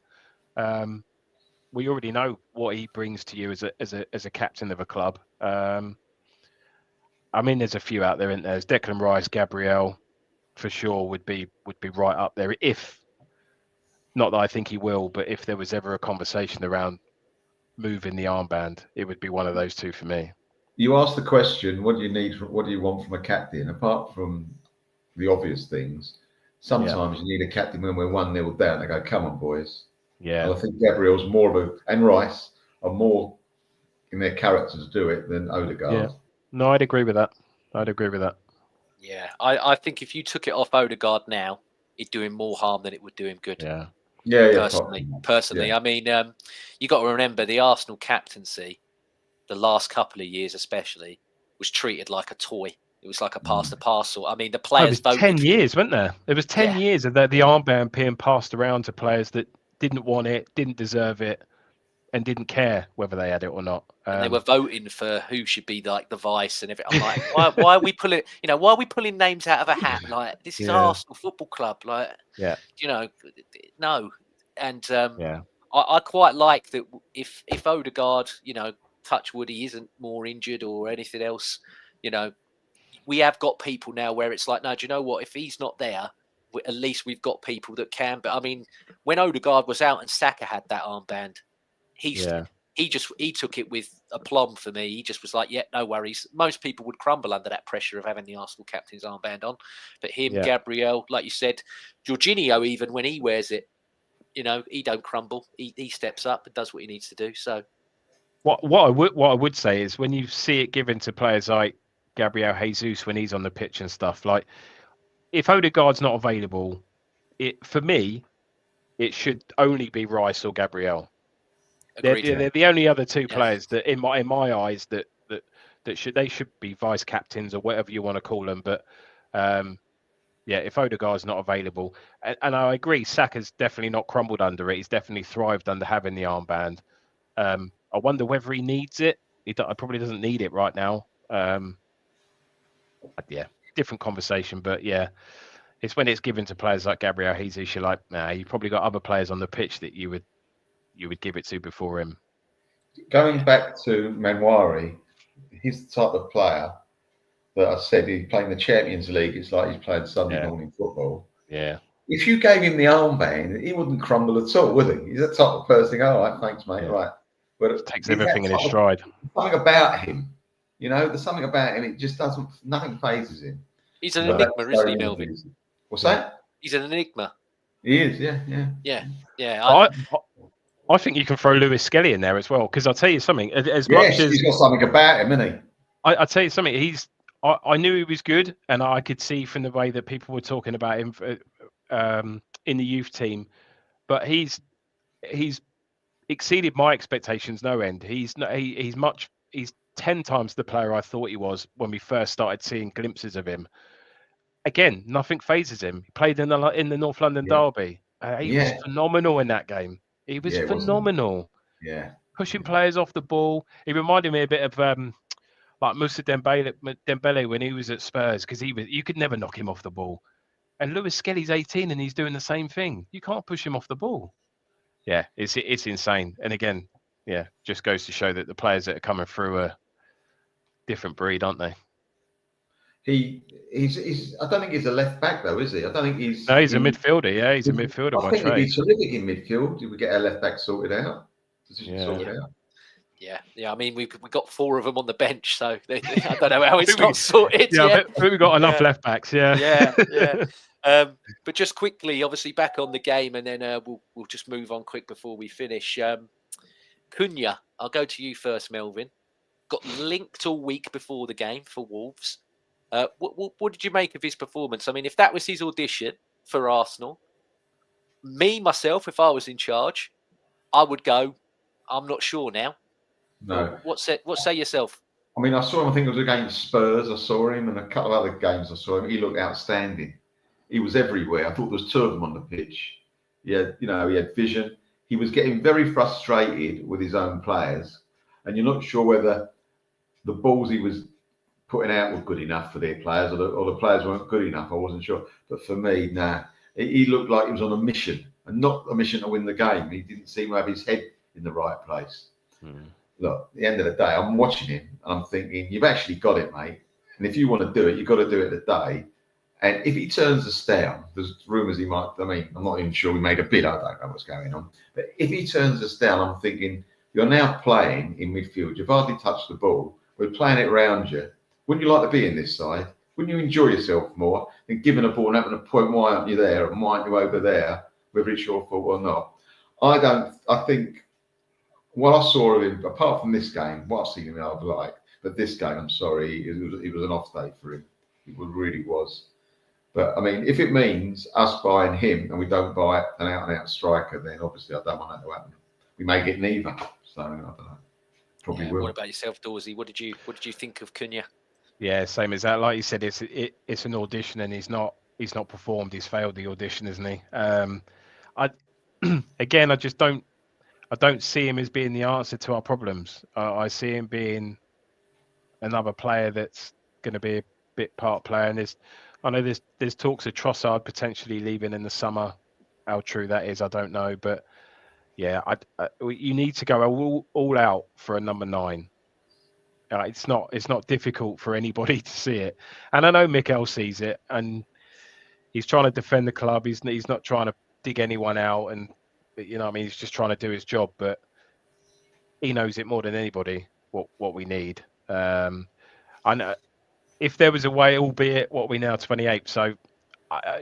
We already know what he brings to you as a captain of a club. I mean, there's a few out there, isn't there? There's Declan Rice, Gabriel, for sure would be right up there. If not that I think he will, but if there was ever a conversation around moving the armband, it would be one of those two for me. You asked the question, what do you want from a captain? Apart from the obvious things, sometimes you need a captain when we're 1-0 down. They go, come on, boys. Yeah. And I think Gabriel's and Rice are more in their character to do it than Odegaard. Yeah. No, I'd agree with that. Yeah, I think if you took it off Odegaard now, it'd do him more harm than it would do him good. Yeah. Personally. Yeah. I mean, you got to remember the Arsenal captaincy, the last couple of years especially, was treated like a toy. It was like a pass the parcel. I mean, the players voted. 10 years, wasn't there? There was 10 years of the armband being passed around to players that didn't want it, didn't deserve it, and didn't care whether they had it or not. And they were voting for who should be like the vice and everything. I'm like, why are we pulling? Why are we pulling names out of a hat? Like, this is Arsenal Football Club. Like, no. And I quite like that. If Odegaard, touch wood, he isn't more injured or anything else. We have got people now where it's like, no, do you know what? If he's not there, at least we've got people that can. But I mean, when Odegaard was out and Saka had that armband, he took it with aplomb for me. He just was like, yeah, no worries. Most people would crumble under that pressure of having the Arsenal captain's armband on. But him, Gabriel, like you said, Jorginho, even when he wears it, he don't crumble. He steps up and does what he needs to do. So what I would say is when you see it given to players like Gabriel Jesus when he's on the pitch and stuff, like if Odegaard's not available, for me, it should only be Rice or Gabriel. They're the only other two players that, in my eyes, that should be vice captains or whatever you want to call them. But if Odegaard's not available, and I agree, Saka's definitely not crumbled under it. He's definitely thrived under having the armband. I wonder whether he needs it. He probably doesn't need it right now. Different conversation, but it's when it's given to players like Gabriel Jesus, you're like, nah, you've probably got other players on the pitch that you would give it to before him. Going back to Manwari, he's the type of player that I said he's playing the Champions League. It's like he's playing Sunday morning football. Yeah. If you gave him the armband, he wouldn't crumble at all, would he? He's that type of person. All right, thanks, mate. Yeah. Right. But it takes everything in his stride. Something about him, there's something about him. It just nothing phases him. He's an enigma, isn't he, Melvyn? What's that? He's an enigma. He is, yeah. Yeah. I think you can throw Lewis Skelly in there as well, because I'll tell you something. As yes, much as he's got something about him, isn't he? I'll tell you something. I knew he was good, and I could see from the way that people were talking about him in the youth team. But he's exceeded my expectations no end. He's 10 times the player I thought he was when we first started seeing glimpses of him. Again, nothing phases him. He played in the North London derby. He was phenomenal in that game. He was phenomenal. Yeah, pushing players off the ball. He reminded me a bit of like Moussa Dembele when he was at Spurs, because you could never knock him off the ball. And Lewis Skelly's 18 and he's doing the same thing. You can't push him off the ball. Yeah, it's insane. And again, yeah, just goes to show that the players that are coming through are different breed, aren't they? He's I don't think he's a left back though, is he? I don't think he's. No, he's a midfielder. Yeah, he's a midfielder. I think he'd be terrific in midfield if we get our left back sorted out. Sorted out. Yeah. I mean, we got 4 of them on the bench, so I don't know how it's not sorted. Yeah, we've got enough left backs. Yeah. But just quickly, obviously back on the game, and then we'll just move on quick before we finish. Cunha, I'll go to you first, Melvyn. Got linked all week before the game for Wolves. What did you make of his performance? I mean, if that was his audition for Arsenal, myself, if I was in charge, I would go, I'm not sure now. No. What say yourself? I mean, I saw him, I think it was against Spurs. I saw him, and a couple of other games I saw him. He looked outstanding. He was everywhere. I thought there was 2 of them on the pitch. He had vision. He was getting very frustrated with his own players, and you're not sure whether the balls he was putting out were good enough for their players, or the players weren't good enough. I wasn't sure. But for me, he looked like he was on a mission, and not a mission to win the game. He didn't seem to have his head in the right place. Look, at the end of the day, I'm watching him and I'm thinking, you've actually got it, mate. And if you want to do it, you've got to do it today. And if he turns us down, there's rumours he might. I mean, I'm not even sure we made a bid. I don't know what's going on. But if he turns us down, I'm thinking, you're now playing in midfield. You've hardly touched the ball. We're playing it around you. Wouldn't you like to be in this side? Wouldn't you enjoy yourself more than giving a ball and having a point? Why aren't you there? And why aren't you over there? Whether it's your fault or not. I think what I saw of him, apart from this game, what I've seen him I've liked. But this game, I'm sorry, it was an off day for him. It really was. But I mean, if it means us buying him and we don't buy an out-and-out striker, then obviously I don't want that to happen. We may get neither. So I don't know. Probably will. What about yourself, Dorsey? What did you think of Cunha? Yeah, same as that. Like you said, it's an audition, and he's not performed. He's failed the audition, isn't he? I don't see him as being the answer to our problems. I see him being another player that's going to be a bit part player. And I know there's talks of Trossard potentially leaving in the summer. How true that is, I don't know. But yeah, you need to go all out for a number 9. It's not difficult for anybody to see it. And I know Mikel sees it, and he's trying to defend the club. He's not trying to dig anyone out, and he's just trying to do his job. But he knows it more than anybody what we need. I know if there was a way, albeit what we now 28. So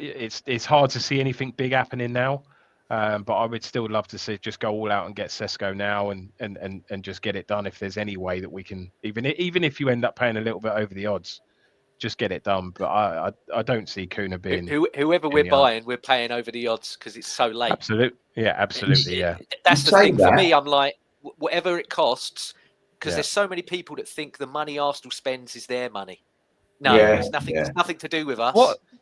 it's hard to see anything big happening now. But I would still love to see just go all out and get Sesko now and just get it done. If there's any way that we can, even if you end up paying a little bit over the odds, just get it done. But I don't see Cunha being whoever we're buying, we're paying over the odds because it's so late. Absolutely, yeah. That's the thing for me. I'm like, whatever it costs, because there's so many people that think the money Arsenal spends is their money. No, it's nothing. It's nothing to do with us.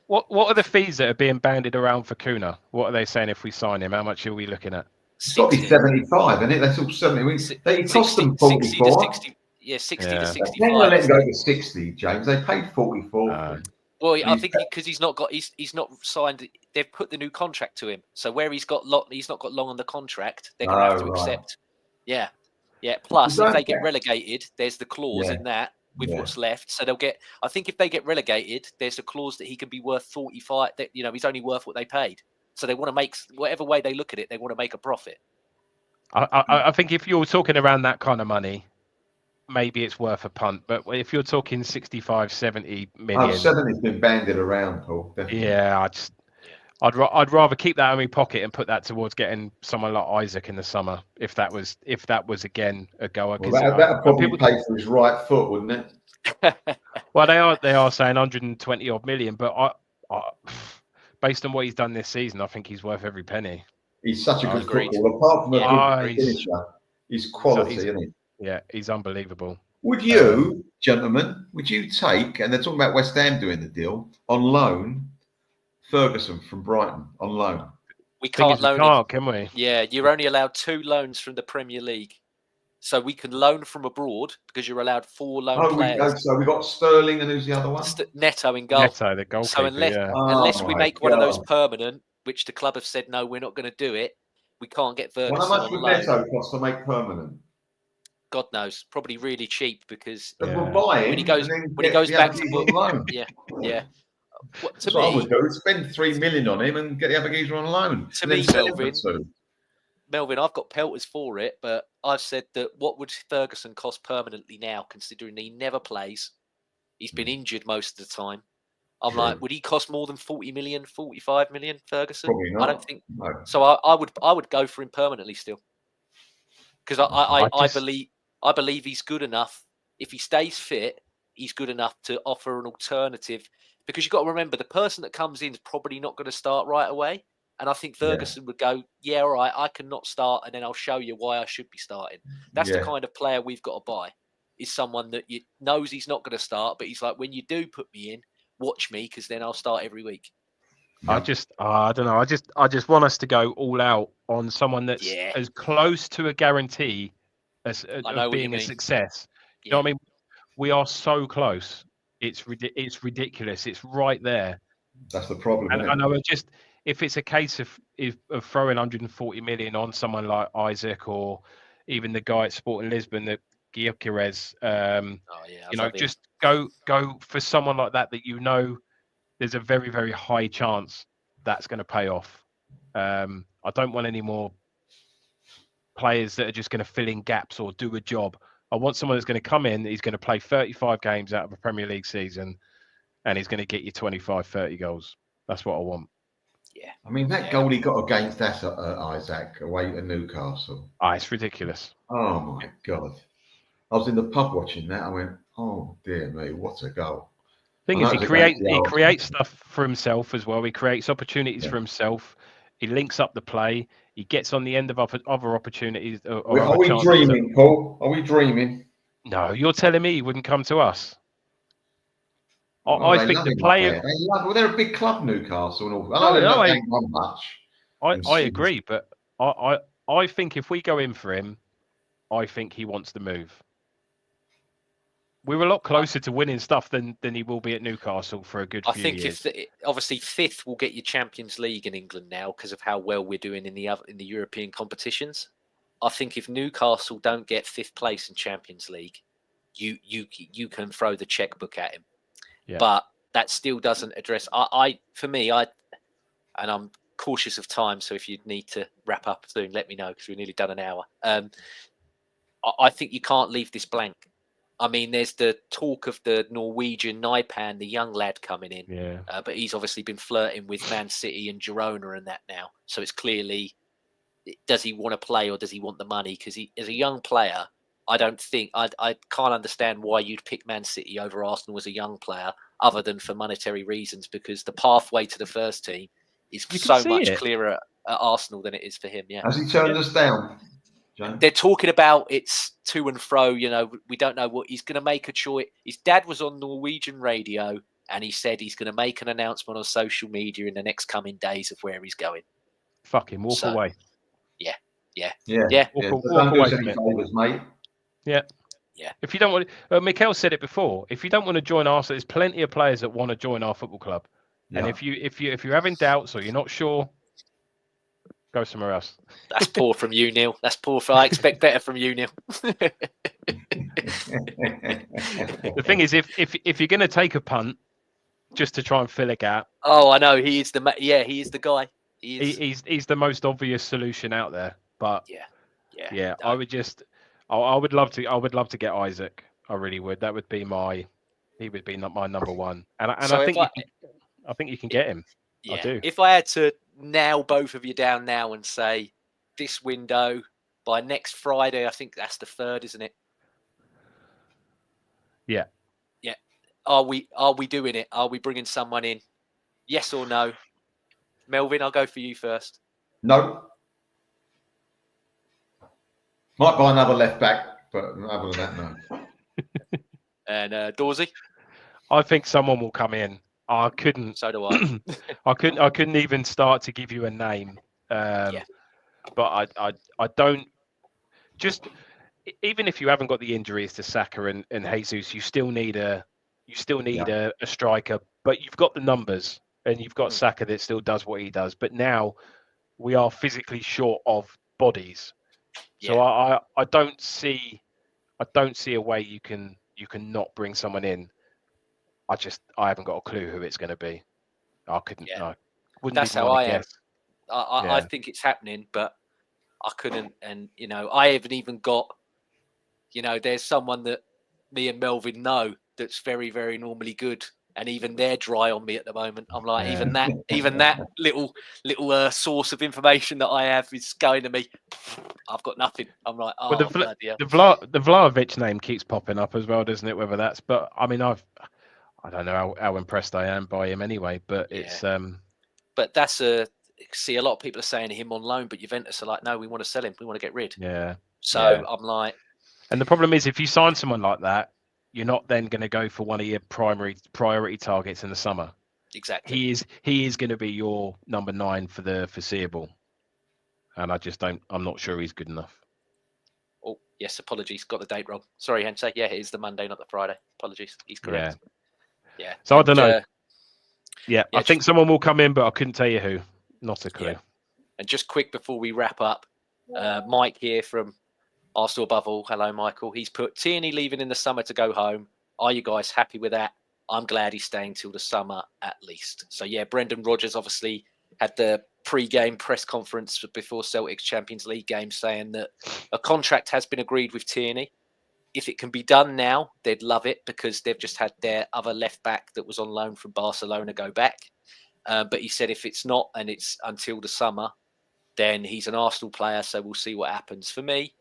What are the fees that are being bandied around for Cunha? What are they saying if we sign him? How much are we looking at? It's got to be 75, isn't it? That's all 70. They cost them 44. 60 to 65. They're going to let go to 60, James. They paid 44. Well, I think because he's not signed. They've put the new contract to him. So where he's not got long on the contract, they're going to have to accept. Yeah. Plus, if they get relegated, there's the clause in that. With what's left, so they'll get. I think if they get relegated, there's a clause that he can be worth 45. That he's only worth what they paid. So they want to make whatever way they look at it, they want to make a profit. I think if you're talking around that kind of money, maybe it's worth a punt. But if you're talking 65, 70 million, 70's been bandied around, Paul. Definitely. Yeah, I'd rather keep that in my pocket and put that towards getting someone like Isaac in the summer if that was again a goer. Well, that'd probably pay for his right foot, wouldn't it? Well, they are saying 120 odd million, but I based on what he's done this season, I think he's worth every penny. He's such a good footballer. Apart from a good finisher, he's quality, isn't he? Yeah, he's unbelievable. Would you, gentlemen, take, and they're talking about West Ham doing the deal, on loan, Ferguson from Brighton, on loan? We can't loan him. Can we? Yeah, you're only allowed 2 loans from the Premier League. So we can loan from abroad because you're allowed 4 loan players. So we got Sterling, and who's the other one? Neto in goal. Neto, the goalkeeper. So unless we make one of those permanent, which the club have said no, we're not going to do it, we can't get Ferguson. Well, how much would Neto cost to make permanent? God knows, probably really cheap because we'll buy him when he goes back to loan. Yeah. That's what I would do. Spend 3 million on him and get the other geezer on loan. To me, Melvyn, I've got pelters for it, but I've said that what would Ferguson cost permanently now, considering he never plays? He's been injured most of the time. I'm like, would he cost more than 40 million, 45 million, Ferguson? Probably not. I don't think so. I would go for him permanently still, because I believe he's good enough. If he stays fit, he's good enough to offer an alternative. Because you've got to remember, the person that comes in is probably not going to start right away. And I think Ferguson would go, yeah, all right, I can not start, and then I'll show you why I should be starting. That's the kind of player we've got to buy, is someone that knows he's not going to start, but he's like, when you do put me in, watch me, because then I'll start every week. I don't know. I just want us to go all out on someone that's as close to a guarantee as being a success. You know what I mean? We are so close. It's ridiculous. It's right there. That's the problem. And I know if it's a case of throwing 140 million on someone like Isaac or even the guy at Sporting Lisbon, that Gyökeres, just go for someone like that you know there's a very, very high chance that's going to pay off. I don't want any more players that are just going to fill in gaps or do a job. I want someone that's going to come in, he's going to play 35 games out of a Premier League season, and he's going to get you 25, 30 goals. That's what I want. Yeah. I mean, that goal he got against us, Isaac, away to Newcastle. It's ridiculous. Oh, my God. I was in the pub watching that. I went, oh, dear me, what a goal. Thing is, he creates stuff for himself as well. He creates opportunities for himself. He links up the play. He gets on the end of other opportunities. Are we dreaming, Paul? Are we dreaming? No, you're telling me he wouldn't come to us. I think the player. They're a big club, Newcastle. And all. I know they don't won much. I agree, but I think if we go in for him, I think he wants to move. We're a lot closer to winning stuff than he will be at Newcastle for a good few years. I think obviously 5th will get you Champions League in England now because of how well we're doing in the European competitions. I think if Newcastle don't get 5th place in Champions League, you can throw the checkbook at him. Yeah. But that still doesn't address. And I'm cautious of time, so if you need to wrap up soon, let me know because we've nearly done an hour. I think you can't leave this blank. I mean, there's the talk of the Norwegian Naipan, the young lad coming in. Yeah. But he's obviously been flirting with Man City and Girona and that now. So it's clearly, does he want to play or does he want the money? Because as a young player, I don't think, I can't understand why you'd pick Man City over Arsenal as a young player, other than for monetary reasons, because the pathway to the first team is so much clearer at Arsenal than it is for him. Yeah. Has he turned us down? They're talking about it's to and fro. We don't know what he's going to make a choice. His dad was on Norwegian radio, and he said he's going to make an announcement on social media in the next coming days of where he's going. Fuck him, walk away. Yeah. Walk away from it, mate. Yeah. If you don't want, Mikel said it before. If you don't want to join Arsenal, there's plenty of players that want to join our football club. Yeah. And if you're having doubts or you're not sure, go somewhere else. That's poor from you, Neil. That's poor. I expect better from you, Neil. The thing is, if you're going to take a punt just to try and fill a gap. Oh, I know. He is the guy. He's the most obvious solution out there. But yeah. I would love to get Isaac. I really would. That would be he would be my number one. And I think you can get him. I do. If I had to nail both of you down now and say this window by next Friday, I think that's the 3rd, isn't it? Yeah. Yeah. Are we doing it? Are we bringing someone in? Yes or no? Melvyn, I'll go for you first. No. Might buy another left back, but other than that, no. And Dorsey? I think someone will come in. I couldn't. So do I. I couldn't even start to give you a name. Yeah. But I don't. Just even if you haven't got the injuries to Saka and Jesus, you still need a striker. But you've got the numbers, and you've got Saka that still does what he does. But now we are physically short of bodies. So I don't see a way you can not bring someone in. I haven't got a clue who it's going to be. I couldn't. Yeah. I wouldn't That's even how want I to am. guess. I think it's happening, but I couldn't. And I haven't even got. There's someone that me and Melvyn know that's very, very normally good, and even they're dry on me at the moment. I'm like, even that little source of information that I have is going to me. I've got nothing. I'm like, oh, bloody hell. The Vlahovic name keeps popping up as well, doesn't it? Whether that's, but I mean, I don't know how impressed I am by him anyway. But it's But that's see, a lot of people are saying him on loan, but Juventus are like, no, we want to sell him. We want to get rid. Yeah. So I'm like. And the problem is, if you sign someone like that, you're not then going to go for one of your priority targets in the summer. Exactly. He is going to be your number 9 for the foreseeable. And I'm not sure he's good enough. Oh, yes, apologies. Got the date wrong. Sorry, Hense. Yeah, it is the Monday, not the Friday. Apologies. He's correct. Yeah. So I don't know. I think someone will come in, but I couldn't tell you who. Not a clue. Yeah. And just quick before we wrap up, Mike here from Arsenal Above All. Hello, Michael. He's put Tierney leaving in the summer to go home. Are you guys happy with that? I'm glad he's staying till the summer at least. So, Brendan Rodgers obviously had the pre-game press conference before Celtic's Champions League game saying that a contract has been agreed with Tierney. If it can be done now, they'd love it because they've just had their other left back that was on loan from Barcelona go back. But he said if it's not and it's until the summer, then he's an Arsenal player. So we'll see what happens. For me,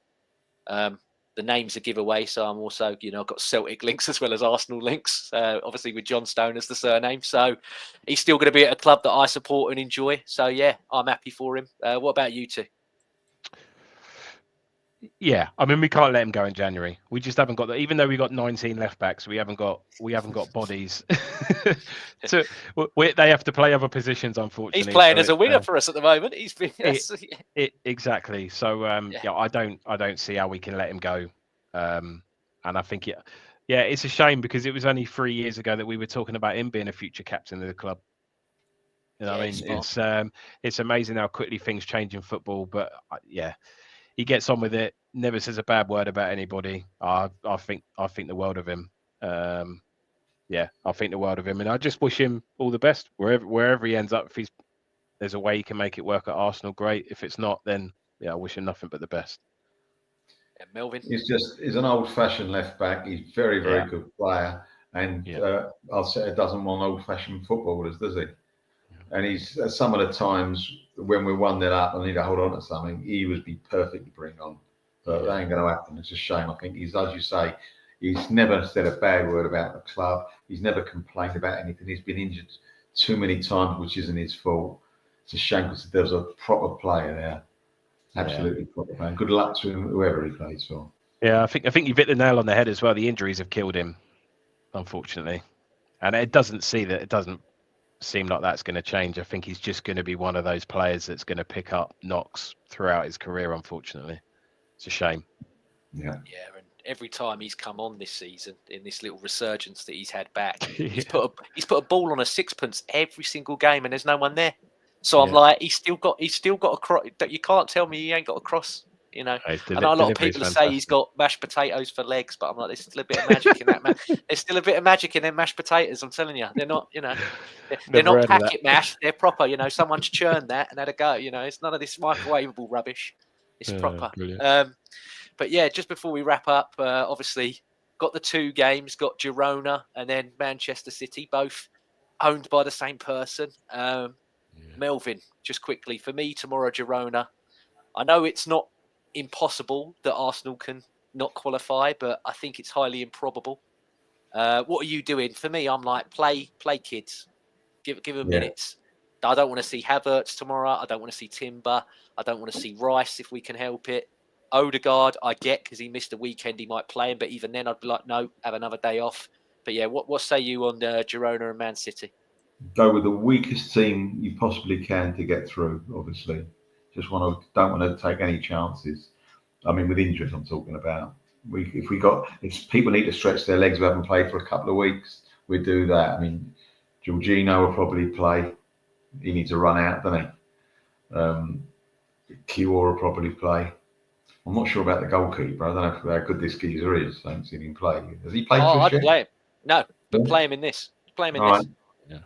the name's a giveaway, so I'm also, I've got Celtic links as well as Arsenal links, obviously with John Stone as the surname. So he's still going to be at a club that I support and enjoy. So, I'm happy for him. What about you two? Yeah, I mean, we can't let him go in January. We just haven't got that. Even though we got 19 left backs, we haven't got bodies. They have to play other positions, unfortunately. He's playing as a winger for us at the moment. He's been exactly. So I don't see how we can let him go. And I think it's a shame because it was only 3 years ago that we were talking about him being a future captain of the club. I mean, it's amazing how quickly things change in football. But he gets on with it. Never says a bad word about anybody. I think the world of him. I think the world of him, and I just wish him all the best wherever he ends up. If there's a way he can make it work at Arsenal, great. If it's not, then I wish him nothing but the best. And Melvyn, he's an old-fashioned left back. He's very good player, and I'll say it doesn't want old-fashioned footballers, does he? And he's some of the times when we're 1-0 up and need to hold on to something, he would be perfect to bring on. But that ain't going to happen. It's a shame. I think he's, as you say, he's never said a bad word about the club. He's never complained about anything. He's been injured too many times, which isn't his fault. It's a shame because there's a proper player there. Absolutely proper player. Good luck to him, whoever he plays for. Yeah, I think you've hit the nail on the head as well. The injuries have killed him, unfortunately. And it doesn't seem like that's going to change. I think he's just going to be one of those players that's going to pick up knocks throughout his career, unfortunately. It's a shame. Yeah, and every time he's come on this season, in this little resurgence that he's had back, he's put a ball on a sixpence every single game, and there's no one there. So I'm like, he's still got a cross. You can't tell me he ain't got a cross. And a lot of people say he's got mashed potatoes for legs, but I'm like, there's still a bit of magic in that, man. There's still a bit of magic in them mashed potatoes. I'm telling you, they're not, they're not packet mashed. They're proper. Someone's churned that and had a go. It's none of this microwavable rubbish. It's proper. But just before we wrap up, obviously got the 2 games, got Girona and then Manchester City, both owned by the same person. Melvyn, just quickly, for me tomorrow, Girona. I know it's not impossible that Arsenal can not qualify, but I think it's highly improbable. What are you doing? For me, I'm like, play kids. Give them minutes. I don't want to see Havertz tomorrow. I don't want to see Timber. I don't want to see Rice if we can help it. Odegaard, I get, because he missed a weekend, he might play him, but even then I'd be like, no, have another day off. But yeah, what say you on Girona and Man City? Go with the weakest team you possibly can to get through, obviously. Don't want to take any chances. I mean, with injuries I'm talking about. If people need to stretch their legs who haven't played for a couple of weeks, we do that. I mean, Jorginho will probably play. He needs to run out, doesn't he? Kior will probably play. I'm not sure about the goalkeeper. I don't know how good this geezer is. I haven't seen him play. Has he played for us yet? I'd play him. No, but play him in this. Play him in this. Right. Yeah.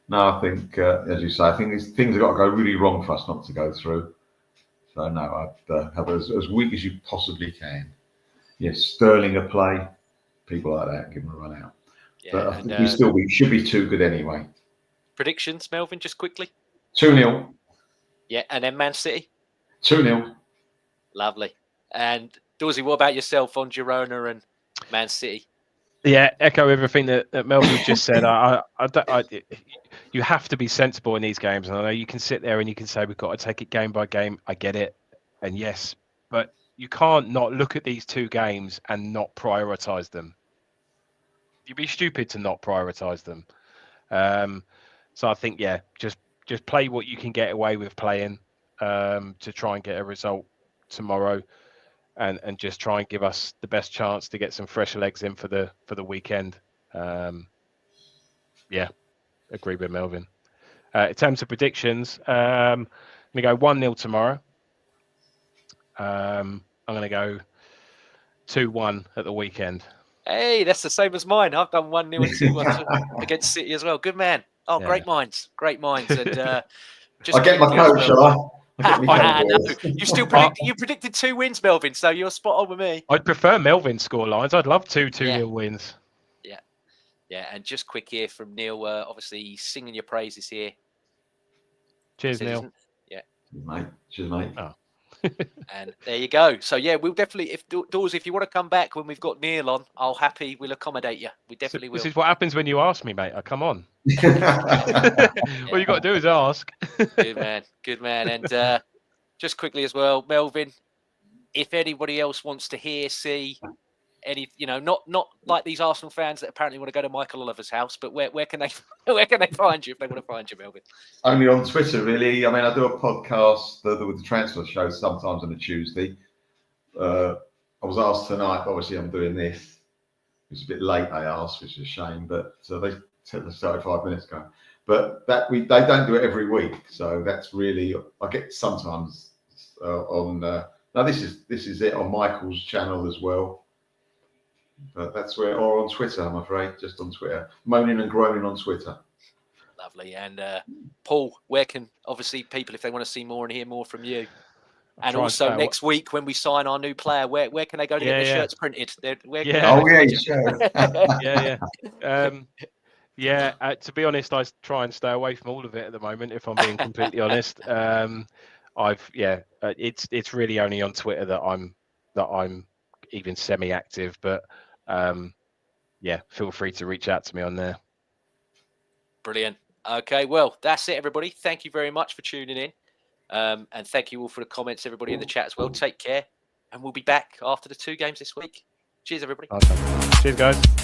No, I think, as you say, I think things have got to go really wrong for us not to go through. So, no, I'd have it as weak as you possibly can. Yes, Sterling a play. People like that, give them a run out. Yeah, but I think we should be too good anyway. Predictions, Melvyn, just quickly. 2-0. Yeah, and then Man City? 2-0. Lovely. And Dorsey, what about yourself on Girona and Man City? Yeah, echo everything that Melvyn just said. You have to be sensible in these games. And I know you can sit there and you can say we've got to take it game by game. I get it. And yes, but you can't not look at these two games and not prioritise them. You'd be stupid to not prioritise them. So I think, just play what you can get away with playing to try and get a result tomorrow. And just try and give us the best chance to get some fresh legs in for the weekend. Agree with Melvyn. In terms of predictions, I'm going to go 1-0 tomorrow. I'm going to go 2-1 at the weekend. Hey, that's the same as mine. I've done 1-0 and 2-1 against City as well. Good man. Oh, yeah. Great minds. And just I get my coach, shall I? No, you predicted 2 wins, Melvyn, so you're spot on with me. I'd prefer Melvyn score lines. I'd love 2-0 wins. Yeah, and just quick here from Neil, obviously singing your praises here. Cheers, Neil. Yeah. Cheers, mate. Oh. And there you go. So yeah, we'll definitely, if you want to come back when we've got Neil on, we'll accommodate you. We definitely will. This is what happens when you ask me, mate. I come on. All you got to do is ask. Good man. And just quickly as well, Melvyn, if anybody else wants to see any, not like these Arsenal fans that apparently want to go to Michael Oliver's house, but where can they find you if they want to find you, Melvyn? Only on Twitter, really. I mean, I do a podcast with the transfer show sometimes on a Tuesday. I was asked tonight, obviously I'm doing this. It's a bit late, they asked, which is a shame, but they started 5 minutes ago. But they don't do it every week, so that's really, I get sometimes on. Now this is it on Michael's channel as well. But that's or on Twitter, I'm afraid, just on Twitter. Moaning and groaning on Twitter. Lovely. And Paul, where can, obviously, people, if they want to see more and hear more from you, and also next week when we sign our new player, where can they go to get their shirts printed? To be honest, I try and stay away from all of it at the moment, if I'm being completely honest. It's really only on Twitter that I'm even semi-active, but feel free to reach out to me on there. Brilliant. Okay, well, that's it, everybody. Thank you very much for tuning in. And thank you all for the comments, everybody in the chat as well. Take care, and we'll be back after the 2 games this week. Cheers, everybody. Awesome. Cheers, guys.